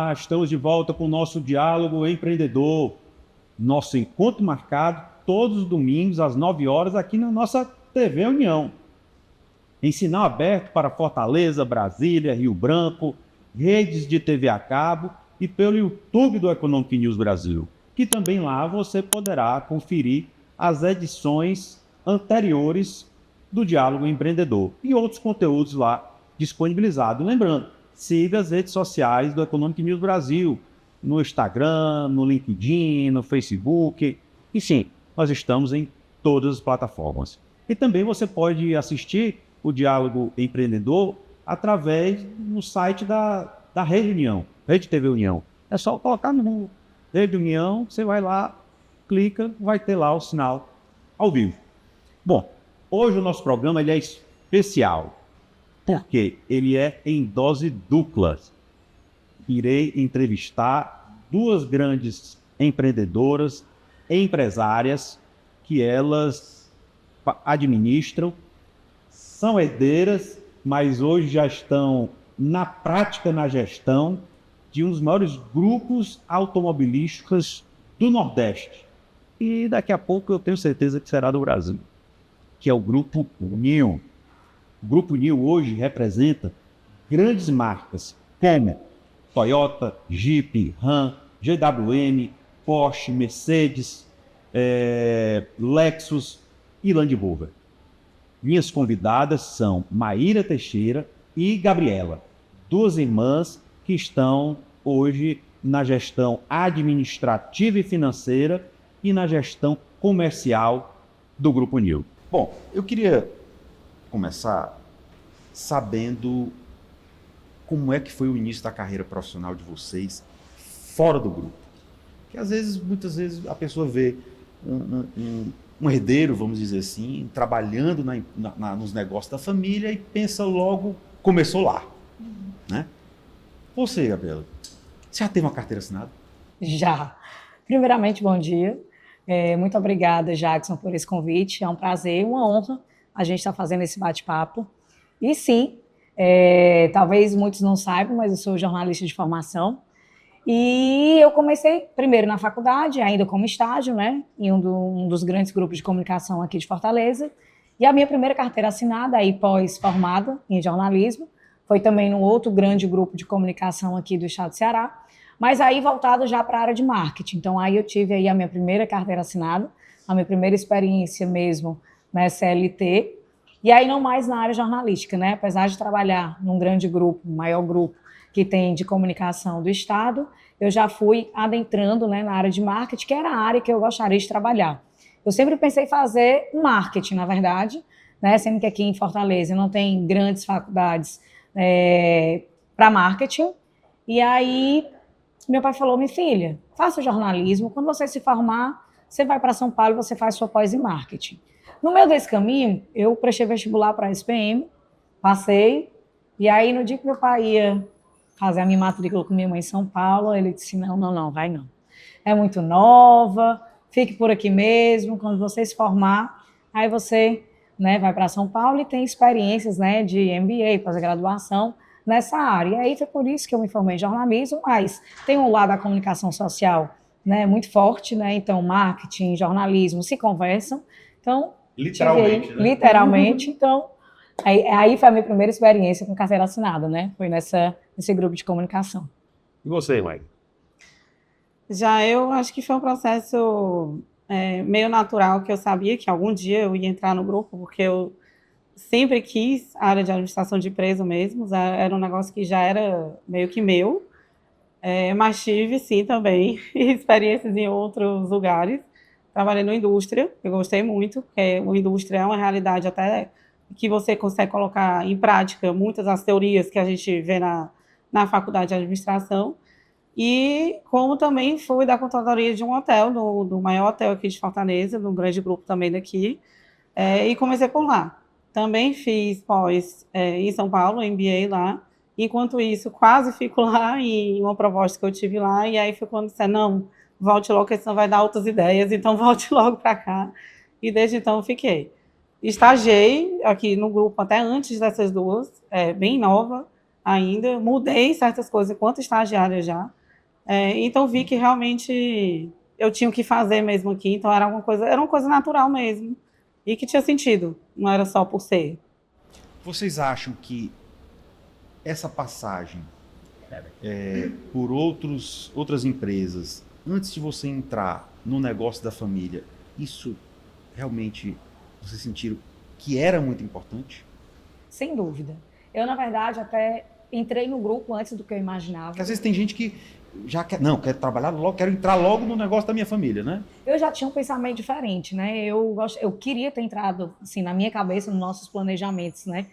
Olá, estamos de volta com o nosso Diálogo Empreendedor. Nosso encontro marcado todos os domingos às 9 horas aqui na nossa TV União. Em sinal aberto para Fortaleza, Brasília, Rio Branco, redes de TV a cabo e pelo YouTube do Economic News Brasil, que também lá você poderá conferir as edições anteriores do Diálogo Empreendedor e outros conteúdos lá disponibilizados. Lembrando, siga as redes sociais do Economic News Brasil, no Instagram, no LinkedIn, no Facebook. E sim, nós estamos em todas as plataformas. E também você pode assistir o Diálogo Empreendedor através do site da Rede União, Rede TV União. É só colocar no Rede União, você vai lá, clica, vai ter lá o sinal ao vivo. Bom, hoje o nosso programa ele é especial, porque ele é em dose dupla. Irei entrevistar duas grandes empreendedoras, empresárias, que elas administram, são herdeiras, mas hoje já estão na prática, na gestão de um dos maiores grupos automobilísticos do Nordeste. E daqui a pouco eu tenho certeza que será do Brasil, que é o Grupo NIO. O Grupo NIO hoje representa grandes marcas como Toyota, Jeep, Ram, GWM, Porsche, Mercedes, Lexus e Land Rover. Minhas convidadas são Maíra Teixeira e Gabriela, duas irmãs que estão hoje na gestão administrativa e financeira e na gestão comercial do Grupo NIO. Bom, eu queria começar sabendo como é que foi o início da carreira profissional de vocês fora do grupo. Porque muitas vezes a pessoa vê um herdeiro, vamos dizer assim, trabalhando nos negócios da família e pensa logo, começou lá. Né? Você, Gabriela, você já teve uma carteira assinada? Já. Primeiramente, bom dia. Muito obrigada, Jackson, por esse convite. É um prazer, uma honra a gente estar fazendo esse bate-papo. E sim, talvez muitos não saibam, mas eu sou jornalista de formação. E eu comecei primeiro na faculdade, ainda como estágio, né, em um dos grandes grupos de comunicação aqui de Fortaleza. E a minha primeira carteira assinada, aí pós-formada em jornalismo, foi também num outro grande grupo de comunicação aqui do estado do Ceará, mas aí voltado já para a área de marketing. Então aí eu tive aí a minha primeira carteira assinada, a minha primeira experiência mesmo na CLT, e aí não mais na área jornalística, né? Apesar de trabalhar num grande grupo, maior grupo que tem de comunicação do estado, eu já fui adentrando, né, na área de marketing, que era a área que eu gostaria de trabalhar. Eu sempre pensei em fazer marketing, na verdade, né? Sendo que aqui em Fortaleza não tem grandes faculdades para marketing. E aí meu pai falou: minha filha, faça jornalismo, quando você se formar, você vai para São Paulo e você faz sua pós em marketing. No meio desse caminho, eu prestei vestibular para a SPM, passei, e aí no dia que meu pai ia fazer a minha matrícula com minha mãe em São Paulo, ele disse: não, vai não. É muito nova, fique por aqui mesmo, quando você se formar, aí você, né, vai para São Paulo e tem experiências, né, de MBA, pós-graduação nessa área. E aí foi por isso que eu me formei em jornalismo, mas tem um lado da comunicação social, né, muito forte, né, então marketing e jornalismo se conversam, então literalmente, né? Literalmente, então aí foi a minha primeira experiência com carteira assinada, né, foi nesse grupo de comunicação. E você, Mike? Já eu acho que foi um processo meio natural, que eu sabia que algum dia eu ia entrar no grupo, porque eu sempre quis a área de administração de empresa mesmo, era um negócio que já era meio que meu, mas tive sim também experiências em outros lugares. Trabalhei na indústria, eu gostei muito, porque a indústria é uma realidade até que você consegue colocar em prática muitas das teorias que a gente vê na faculdade de administração. E como também fui da controladoria de um hotel, do maior hotel aqui de Fortaleza, de um grande grupo também daqui, e comecei por lá. Também fiz pós em São Paulo, MBA lá. Enquanto isso, quase fico lá em uma proposta que eu tive lá, e aí foi quando disse: não, volte logo, que senão vai dar outras ideias, então volte logo para cá. E desde então eu fiquei. Estagiei aqui no grupo até antes dessas duas, bem nova ainda, mudei certas coisas enquanto estagiária já, Então vi que realmente eu tinha o que fazer mesmo aqui, então era uma coisa natural mesmo, e que tinha sentido, não era só por ser. Vocês acham que essa passagem por outras empresas, antes de você entrar no negócio da família, isso realmente vocês sentiram que era muito importante? Sem dúvida. Eu, na verdade, até entrei no grupo antes do que eu imaginava. Porque às vezes tem gente que já quero trabalhar logo, quero entrar logo no negócio da minha família, né? Eu já tinha um pensamento diferente, né? Eu queria ter entrado, assim, na minha cabeça, nos nossos planejamentos, né?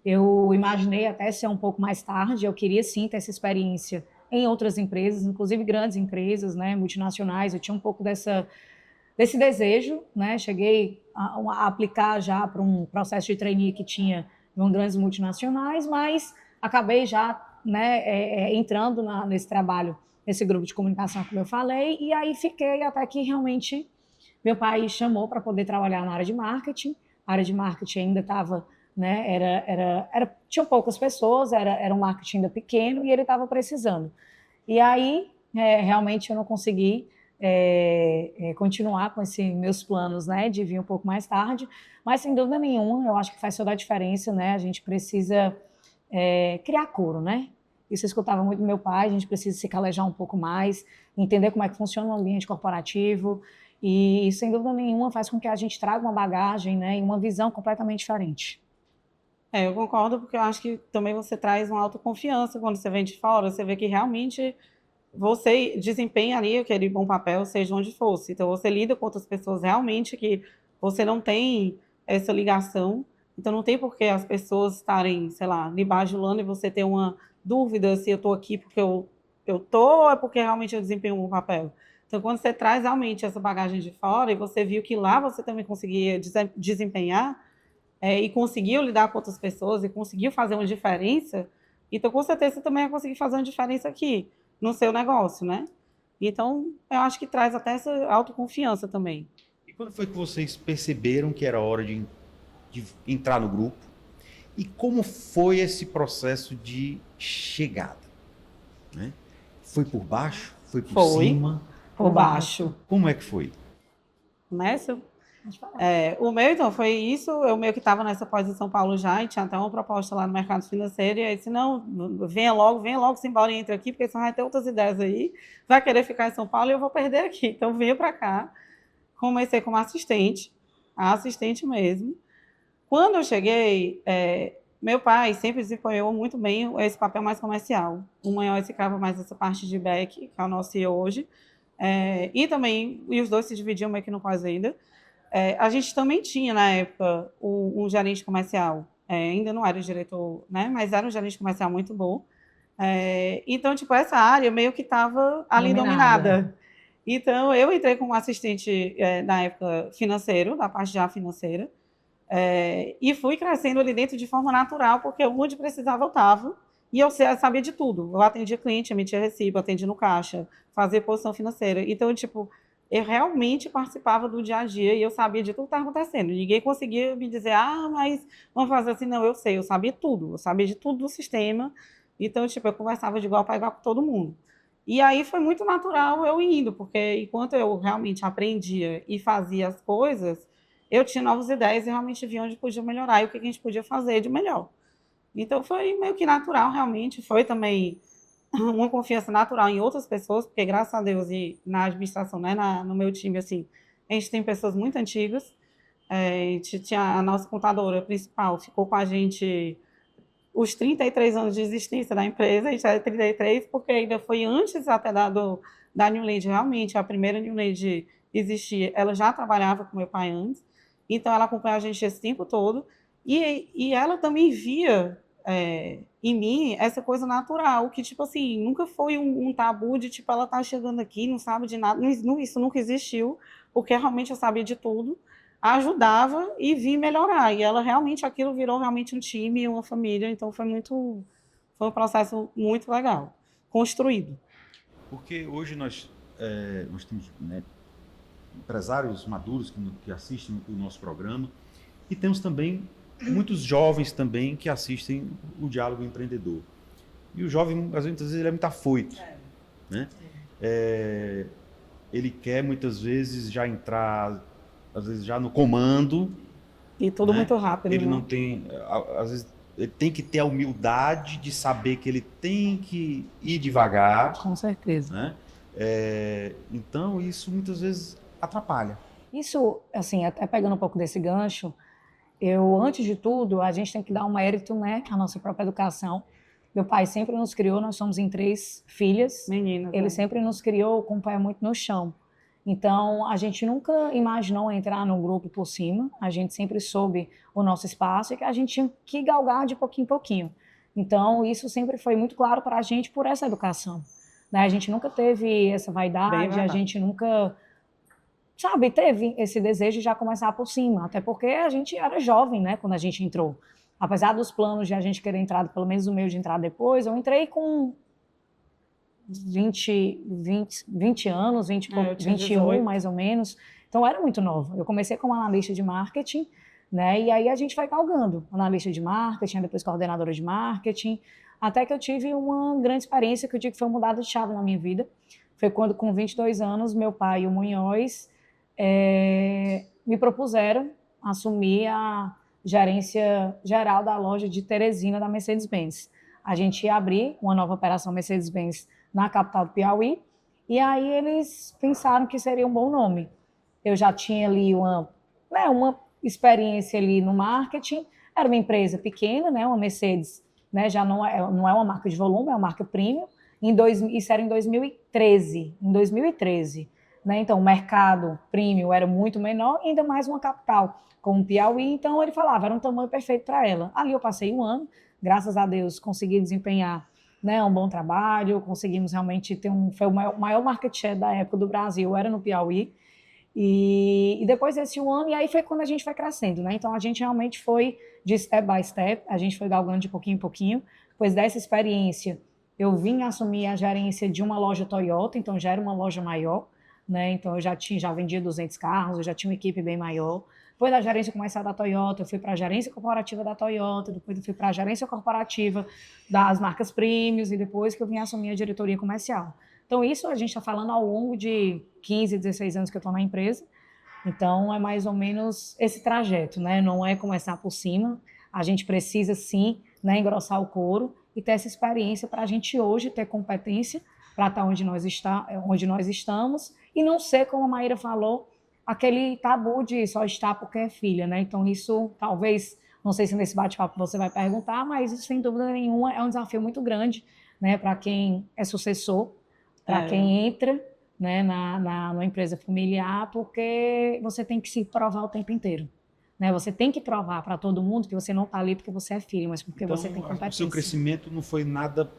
Eu imaginei até ser um pouco mais tarde, eu queria sim ter essa experiência em outras empresas, inclusive grandes empresas, né, multinacionais. Eu tinha um pouco desse desejo, né? Cheguei a aplicar já para um processo de trainee que tinha em grandes multinacionais, mas acabei já, né, entrando nesse trabalho, nesse grupo de comunicação, como eu falei, e aí fiquei até que realmente meu pai chamou para poder trabalhar na área de marketing. A área de marketing ainda estava, né, tinha poucas pessoas, era um marketing ainda pequeno e ele estava precisando. E aí, realmente eu não consegui continuar com esses meus planos, né, de vir um pouco mais tarde, mas sem dúvida nenhuma, eu acho que faz toda a diferença, né, a gente precisa criar coro, né, isso eu escutava muito do meu pai, a gente precisa se calejar um pouco mais, entender como é que funciona o ambiente corporativo, e sem dúvida nenhuma faz com que a gente traga uma bagagem, né, e uma visão completamente diferente. Eu concordo, porque eu acho que também você traz uma autoconfiança quando você vem de fora, você vê que realmente você desempenha ali aquele bom papel, seja onde fosse. Então, você lida com outras pessoas realmente que você não tem essa ligação. Então, não tem por que as pessoas estarem, sei lá, lhe bajulando e você ter uma dúvida se eu estou aqui porque eu estou ou é porque realmente eu desempenho um bom papel. Então, quando você traz realmente essa bagagem de fora e você viu que lá você também conseguia desempenhar, e conseguiu lidar com outras pessoas e conseguiu fazer uma diferença, então com certeza você também vai conseguir fazer uma diferença aqui no seu negócio, né? Então, eu acho que traz até essa autoconfiança também. E quando foi que vocês perceberam que era hora de entrar no grupo? E como foi esse processo de chegada? Né? Foi por baixo? Foi por cima? Por baixo. Como é que foi? Começa? O meu, então, foi isso. Eu meio que estava nessa pós em São Paulo já, e tinha até uma proposta lá no mercado financeiro, e aí disse, não, venha logo, se embora e entre aqui, porque você vai ter outras ideias aí, vai querer ficar em São Paulo e eu vou perder aqui. Então, venha para cá. Comecei como assistente mesmo. Quando eu cheguei, meu pai sempre desempenhou muito bem esse papel mais comercial. O Manhã ficava mais essa parte de back, que é o nosso CEO hoje, e os dois se dividiam meio que no pós-venda. A gente também tinha, na época, um gerente comercial. Ainda não era o diretor, né? Mas era um gerente comercial muito bom. Então, tipo, essa área meio que estava ali dominada. Então, eu entrei como assistente, na época, financeiro, da parte já financeira, e fui crescendo ali dentro de forma natural, porque onde precisava eu estava, e eu sabia de tudo. Eu atendia cliente, emitia recibo, atendia no caixa, fazia posição financeira. Então, tipo, eu realmente participava do dia a dia e eu sabia de tudo que estava acontecendo. Ninguém conseguia me dizer, mas vamos fazer assim. Não, eu sei, eu sabia tudo. Eu sabia de tudo do sistema. Então, tipo, eu conversava de igual para igual com todo mundo. E aí foi muito natural eu indo, porque enquanto eu realmente aprendia e fazia as coisas, eu tinha novas ideias e realmente via onde podia melhorar e o que a gente podia fazer de melhor. Então, foi meio que natural, realmente. Foi também uma confiança natural em outras pessoas, porque graças a Deus e na administração, né, no meu time, assim, a gente tem pessoas muito antigas. A gente tinha a nossa contadora principal, ficou com a gente os 33 anos de existência da empresa, a gente era 33, porque ainda foi antes até da New Lady, realmente, a primeira New Lady existia, ela já trabalhava com meu pai antes, então ela acompanhou a gente esse tempo todo, e ela também via em mim essa coisa natural, que, tipo assim, nunca foi um tabu de, tipo, ela tá chegando aqui, não sabe de nada, isso nunca existiu, porque realmente eu sabia de tudo, ajudava e vi melhorar, e ela realmente, aquilo virou realmente um time, uma família, então foi um processo muito legal, construído. Porque hoje nós temos, né, empresários maduros que assistem o nosso programa, e temos também muitos jovens também que assistem o Diálogo Empreendedor. E o jovem, às vezes, ele é muito afoito. né? Ele quer muitas vezes já entrar, às vezes já no comando. E tudo né? muito rápido. Ele né? não tem, às vezes, ele tem que ter a humildade de saber que ele tem que ir devagar. Com certeza. Né? Então, isso muitas vezes atrapalha. Isso, assim, até pegando um pouco desse gancho, antes de tudo, a gente tem que dar um mérito, né, à nossa própria educação. Meu pai sempre nos criou, nós somos em 3 filhas. Meninas. Ele sempre nos criou com o pé muito no chão. Então, a gente nunca imaginou entrar no grupo por cima, a gente sempre soube o nosso espaço e que a gente tinha que galgar de pouquinho em pouquinho. Então, isso sempre foi muito claro para a gente por essa educação. Né? A gente nunca teve essa vaidade, a gente nunca, sabe, teve esse desejo de já começar por cima, até porque a gente era jovem, né, quando a gente entrou. Apesar dos planos de a gente querer entrar, pelo menos o meu de entrar depois, eu entrei com 20 anos, 21 18. mais ou menos. Então, eu era muito nova. Eu comecei como analista de marketing, né? E aí a gente vai galgando. Analista de marketing, depois coordenadora de marketing, até que eu tive uma grande experiência que eu digo que foi uma mudada de chave na minha vida. Foi quando, com 22 anos, meu pai e o Munhoz me propuseram assumir a gerência geral da loja de Teresina da Mercedes-Benz. A gente ia abrir uma nova operação Mercedes-Benz na capital do Piauí, e aí eles pensaram que seria um bom nome. Eu já tinha ali uma experiência ali no marketing, era uma empresa pequena, né, uma Mercedes, né, já não é uma marca de volume, é uma marca premium, isso era em 2013, né, então o mercado premium era muito menor, ainda mais uma capital como o Piauí, então ele falava, era um tamanho perfeito para ela. Ali eu passei um ano, graças a Deus consegui desempenhar, né, um bom trabalho, conseguimos realmente foi o maior market share da época do Brasil, era no Piauí, e depois desse um ano, e aí foi quando a gente foi crescendo, né, então a gente realmente foi de step by step, a gente foi galgando de pouquinho em pouquinho. Depois dessa experiência, eu vim assumir a gerência de uma loja Toyota, então já era uma loja maior, né, então eu já vendia 200 carros, eu já tinha uma equipe bem maior. Depois da gerência comercial da Toyota, eu fui para a gerência corporativa da Toyota, depois eu fui para a gerência corporativa das marcas premium, e depois que eu vim assumir a diretoria comercial. Então, isso a gente está falando ao longo de 15, 16 anos que eu estou na empresa. Então, é mais ou menos esse trajeto, né? Não é começar por cima. A gente precisa, sim, né, engrossar o couro e ter essa experiência para a gente hoje ter competência para estar onde nós estamos e não ser, como a Maíra falou, aquele tabu de só estar porque é filha, né? Então, isso talvez, não sei se nesse bate-papo você vai perguntar, mas isso, sem dúvida nenhuma, é um desafio muito grande, né, para quem é sucessor, para quem entra, né, numa empresa familiar, porque você tem que se provar o tempo inteiro. Né? Você tem que provar para todo mundo que você não está ali porque você é filho, mas porque então, você tem competência. O seu crescimento não foi nada,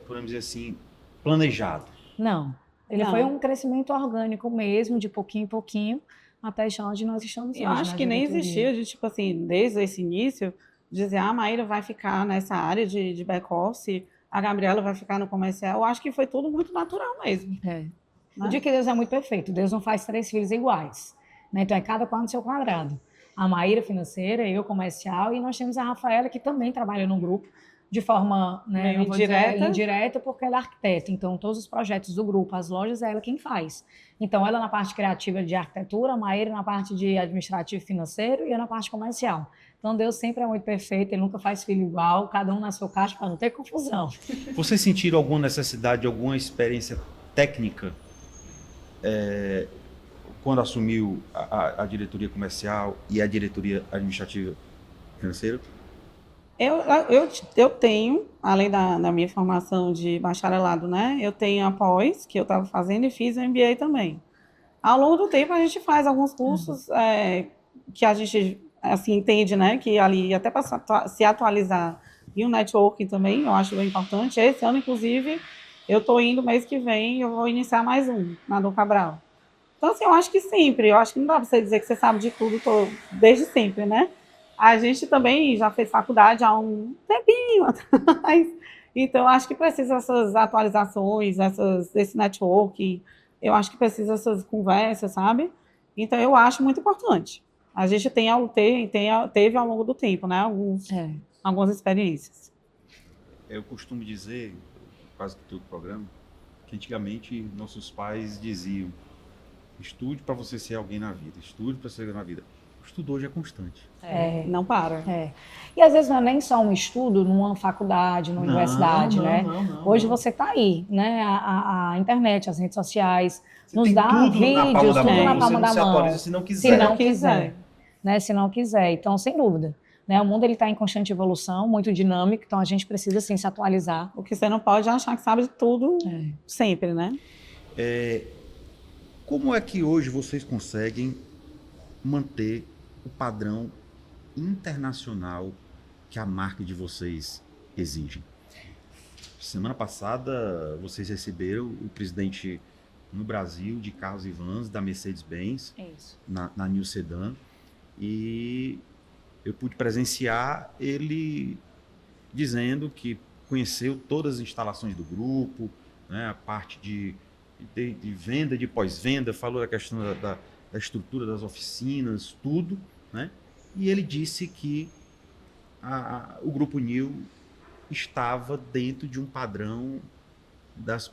podemos dizer assim, planejado? Não. Ele foi um crescimento orgânico mesmo, de pouquinho em pouquinho, até onde nós estamos hoje. Eu acho que nem existia, de tipo assim, desde esse início, dizer, a Maíra vai ficar nessa área de back-office, a Gabriela vai ficar no comercial. Eu acho que foi tudo muito natural mesmo. Né? Eu digo que Deus é muito perfeito. Deus não faz 3 filhos iguais. Né? Então, é cada qual no seu quadrado. A Maíra financeira, eu comercial, e nós temos a Rafaela, que também trabalha no grupo, de forma, né, indireta, porque ela é arquiteta. Então, todos os projetos do grupo, as lojas, é ela quem faz. Então, ela na parte criativa de arquitetura, a Maíra na parte de administrativo e financeiro e eu na parte comercial. Então, Deus sempre é muito perfeito, ele nunca faz filho igual, cada um na sua caixa para não ter confusão. Vocês sentiram alguma necessidade, alguma experiência técnica quando assumiu a diretoria comercial e a diretoria administrativa financeira? Eu tenho, além da minha formação de bacharelado, né? Eu tenho a pós, que eu estava fazendo, e fiz o MBA também. Ao longo do tempo, a gente faz alguns cursos que a gente assim, entende, né? Que ali, até para se atualizar, e o networking também, eu acho bem importante. Esse ano, inclusive, eu estou indo mês que vem, eu vou iniciar mais um, na Dom Cabral. Então, assim, eu acho que sempre, eu acho que não dá para você dizer que você sabe de tudo desde sempre, né? A gente também já fez faculdade há um tempinho atrás, então eu acho que precisa essas atualizações, esse network, eu acho que precisa essas conversas, sabe? Então eu acho muito importante. A gente teve ao longo do tempo, né, algumas experiências. Eu costumo dizer, quase que todo programa, que antigamente nossos pais diziam: estude para você ser alguém na vida, estude para ser alguém na vida. O estudo hoje é constante. Não para. E às vezes não é nem só um estudo numa faculdade, numa universidade, né? Hoje você está aí, né? A internet, as redes sociais, Você nos tem dá tudo na palma vídeos, da tudo mão. na Você palma não da se mão. atualiza se não quiser. Se não quiser. Né? Se não quiser. Então, sem dúvida. Né? O mundo está em constante evolução, muito dinâmico, então a gente precisa sim se atualizar. O que você não pode achar que sabe de tudo sempre, né? Como é que hoje vocês conseguem manter o padrão internacional que a marca de vocês exige? Semana passada, vocês receberam o presidente no Brasil de carros e vans da Mercedes-Benz, na New Sedan, e eu pude presenciar ele dizendo que conheceu todas as instalações do grupo, né, a parte de venda, de pós-venda, falou da questão da estrutura das oficinas, tudo, né? E ele disse que o Grupo New estava dentro de um padrão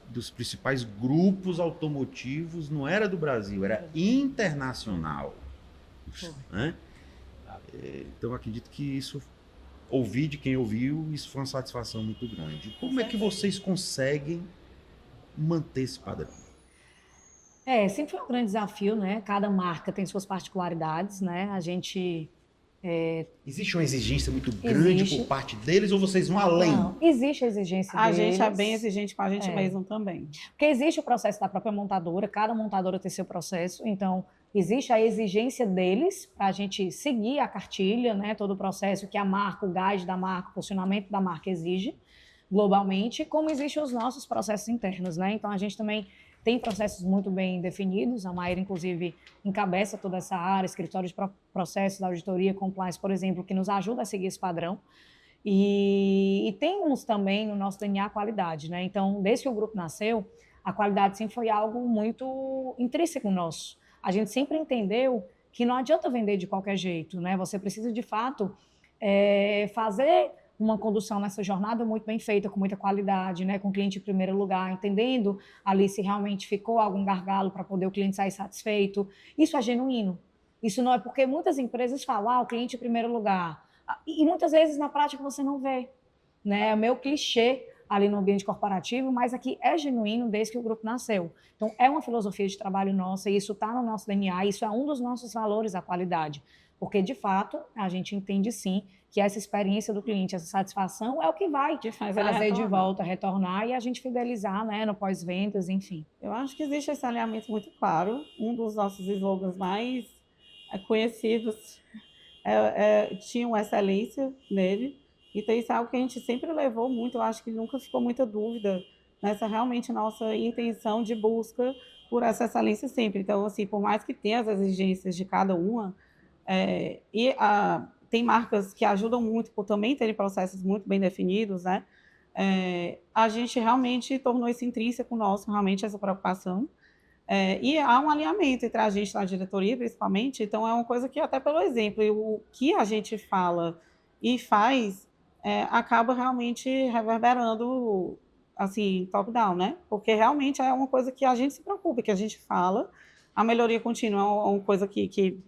dos principais grupos automotivos, não era do Brasil, era internacional. Né? Então, acredito que isso, ouvi de quem ouviu, isso foi uma satisfação muito grande. Como é que vocês conseguem manter esse padrão? Sempre foi um grande desafio, né? Cada marca tem suas particularidades, né? A gente... Existe uma exigência muito grande por parte deles ou vocês vão além? Não, existe a exigência deles. A gente é bem exigente com a gente mesmo também. Porque existe o processo da própria montadora, cada montadora tem seu processo, então existe a exigência deles para a gente seguir a cartilha, né, todo o processo que a marca, o guide da marca, o posicionamento da marca exige globalmente, como existem os nossos processos internos, né? Então a gente também tem processos muito bem definidos, a Maíra, inclusive, encabeça toda essa área, escritório de processos, auditoria, compliance, por exemplo, que nos ajuda a seguir esse padrão. E temos também no nosso DNA a qualidade, né? Então, desde que o grupo nasceu, a qualidade sempre foi algo muito intrínseco nosso. A gente sempre entendeu que não adianta vender de qualquer jeito, né? Você precisa, de fato, fazer uma condução nessa jornada muito bem feita, com muita qualidade, né? Com o cliente em primeiro lugar, entendendo ali se realmente ficou algum gargalo para poder o cliente sair satisfeito. Isso é genuíno. Isso não é porque muitas empresas falam, o cliente em primeiro lugar. E muitas vezes na prática você não vê, né? É o meu clichê ali no ambiente corporativo, mas aqui é genuíno desde que o grupo nasceu. Então é uma filosofia de trabalho nossa, e isso está no nosso DNA, isso é um dos nossos valores, a qualidade. Porque, de fato, a gente entende sim que essa experiência do cliente, essa satisfação é o que vai trazer de volta, retornar e a gente fidelizar, né, no pós-vendas, enfim. Eu acho que existe esse alinhamento muito claro. Um dos nossos slogans mais conhecidos tinha uma excelência nele. Então, isso é algo que a gente sempre levou muito. Eu acho que nunca ficou muita dúvida nessa realmente nossa intenção de busca por essa excelência sempre. Então, assim, por mais que tenha as exigências de cada uma, tem marcas que ajudam muito por também terem processos muito bem definidos, né? A gente realmente tornou isso intrínseco nosso, realmente, essa preocupação. E há um alinhamento entre a gente na diretoria, principalmente, então é uma coisa que, até pelo exemplo, o que a gente fala e faz acaba realmente reverberando, assim, top-down, né? Porque realmente é uma coisa que a gente se preocupa, que a gente fala. A melhoria contínua é uma coisa que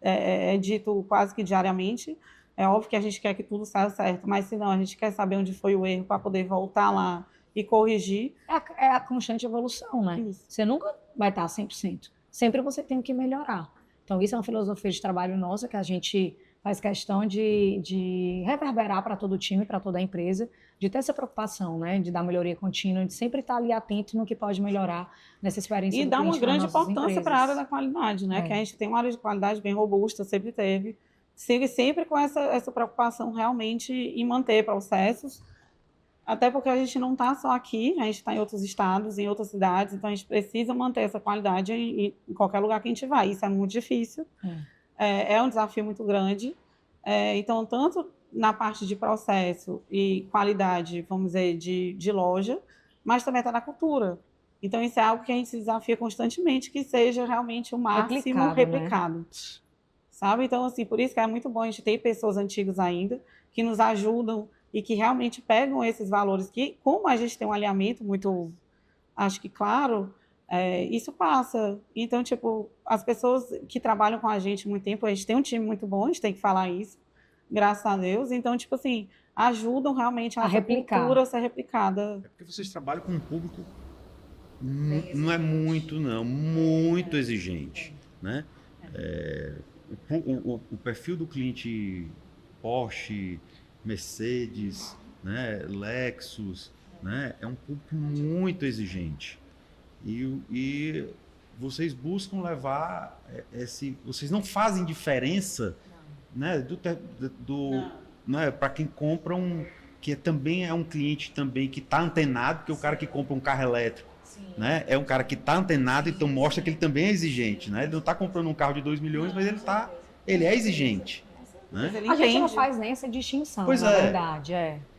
é dito quase que diariamente. É óbvio que a gente quer que tudo saia certo, mas se não, a gente quer saber onde foi o erro para poder voltar lá e corrigir. É a constante evolução, né? Isso. Você nunca vai estar 100%. Sempre você tem que melhorar. Então, isso é uma filosofia de trabalho nossa que a gente faz questão de reverberar para todo o time, para toda a empresa, de ter essa preocupação, né? De dar melhoria contínua, de sempre estar ali atento no que pode melhorar nessa experiência E do dar uma cliente grande nas nossas importância para a empresas. área da qualidade, né? Que a gente tem uma área de qualidade bem robusta, sempre teve. Sempre com essa preocupação realmente em manter processos, até porque a gente não está só aqui, a gente está em outros estados, em outras cidades, então a gente precisa manter essa qualidade em qualquer lugar que a gente vai. Isso é muito difícil, é um desafio muito grande. Então, tanto na parte de processo e qualidade, vamos dizer, de loja, mas também está na cultura. Então, isso é algo que a gente se desafia constantemente, que seja realmente o máximo replicado. Né? Sabe? Então, assim, por isso que é muito bom a gente ter pessoas antigas ainda, que nos ajudam e que realmente pegam esses valores que, como a gente tem um alinhamento muito acho que, claro, isso passa. Então, tipo, as pessoas que trabalham com a gente há muito tempo, a gente tem um time muito bom, a gente tem que falar isso, graças a Deus. Então, tipo assim, ajudam realmente A essa replicar. cultura a ser replicada. É porque vocês trabalham com um público não é muito, não, muito exigente, né? O perfil do cliente Porsche, Mercedes, né, Lexus, né, é um público muito exigente. E vocês buscam levar vocês não fazem diferença, né, né, para quem compra que também é um cliente também que está antenado, porque o cara que compra um carro elétrico, né, é um cara que está antenado, então mostra que ele também é exigente, né? Ele não está comprando um carro de 2 milhões, mas ele é exigente, né? A gente não faz nem essa distinção, Pois na é. verdade,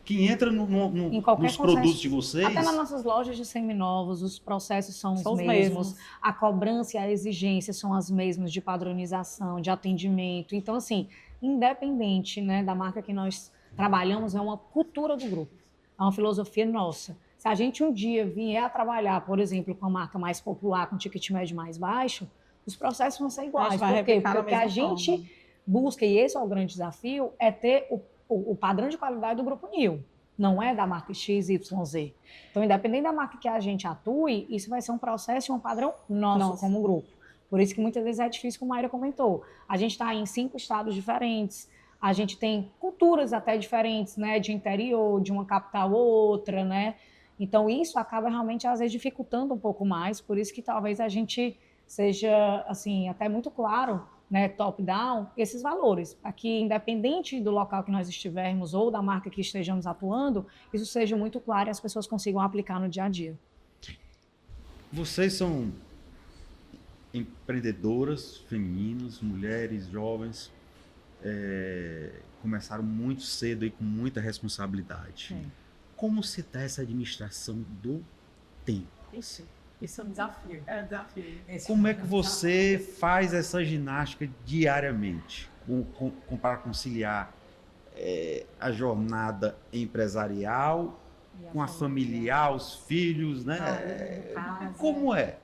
Que entra em qualquer nos processo, produtos de vocês. até nas nossas lojas de seminovos, os processos são os mesmos, mesmos. a cobrança e a exigência são as mesmas de padronização, de atendimento. Então, assim, independente, né, da marca que nós trabalhamos, é uma cultura do grupo, é uma filosofia nossa. Se a gente um dia vier a trabalhar, por exemplo, com uma marca mais popular, com ticket médio mais baixo, os processos vão ser iguais. Por quê? Porque o que a gente busca, e esse é o grande desafio, é ter o padrão de qualidade do Grupo Nil. Não é da marca XYZ. Então, independente da marca que a gente atue, isso vai ser um processo e um padrão nosso como grupo. Por isso que muitas vezes é difícil, como a Mayra comentou. A gente está em 5 estados diferentes, a gente tem culturas até diferentes, né? De interior, de uma capital ou outra, né? Então, isso acaba realmente, às vezes, dificultando um pouco mais. Por isso que talvez a gente seja, assim, até muito claro, né, top-down, esses valores. Aqui, independente do local que nós estivermos ou da marca que estejamos atuando, isso seja muito claro e as pessoas consigam aplicar no dia a dia. Vocês são empreendedoras femininas, mulheres, jovens, começaram muito cedo e com muita responsabilidade. Como se dá essa administração do tempo? Isso é um desafio. É um desafio. Como é que você faz essa ginástica diariamente para conciliar a jornada empresarial com a familiar, os filhos, né? Como é?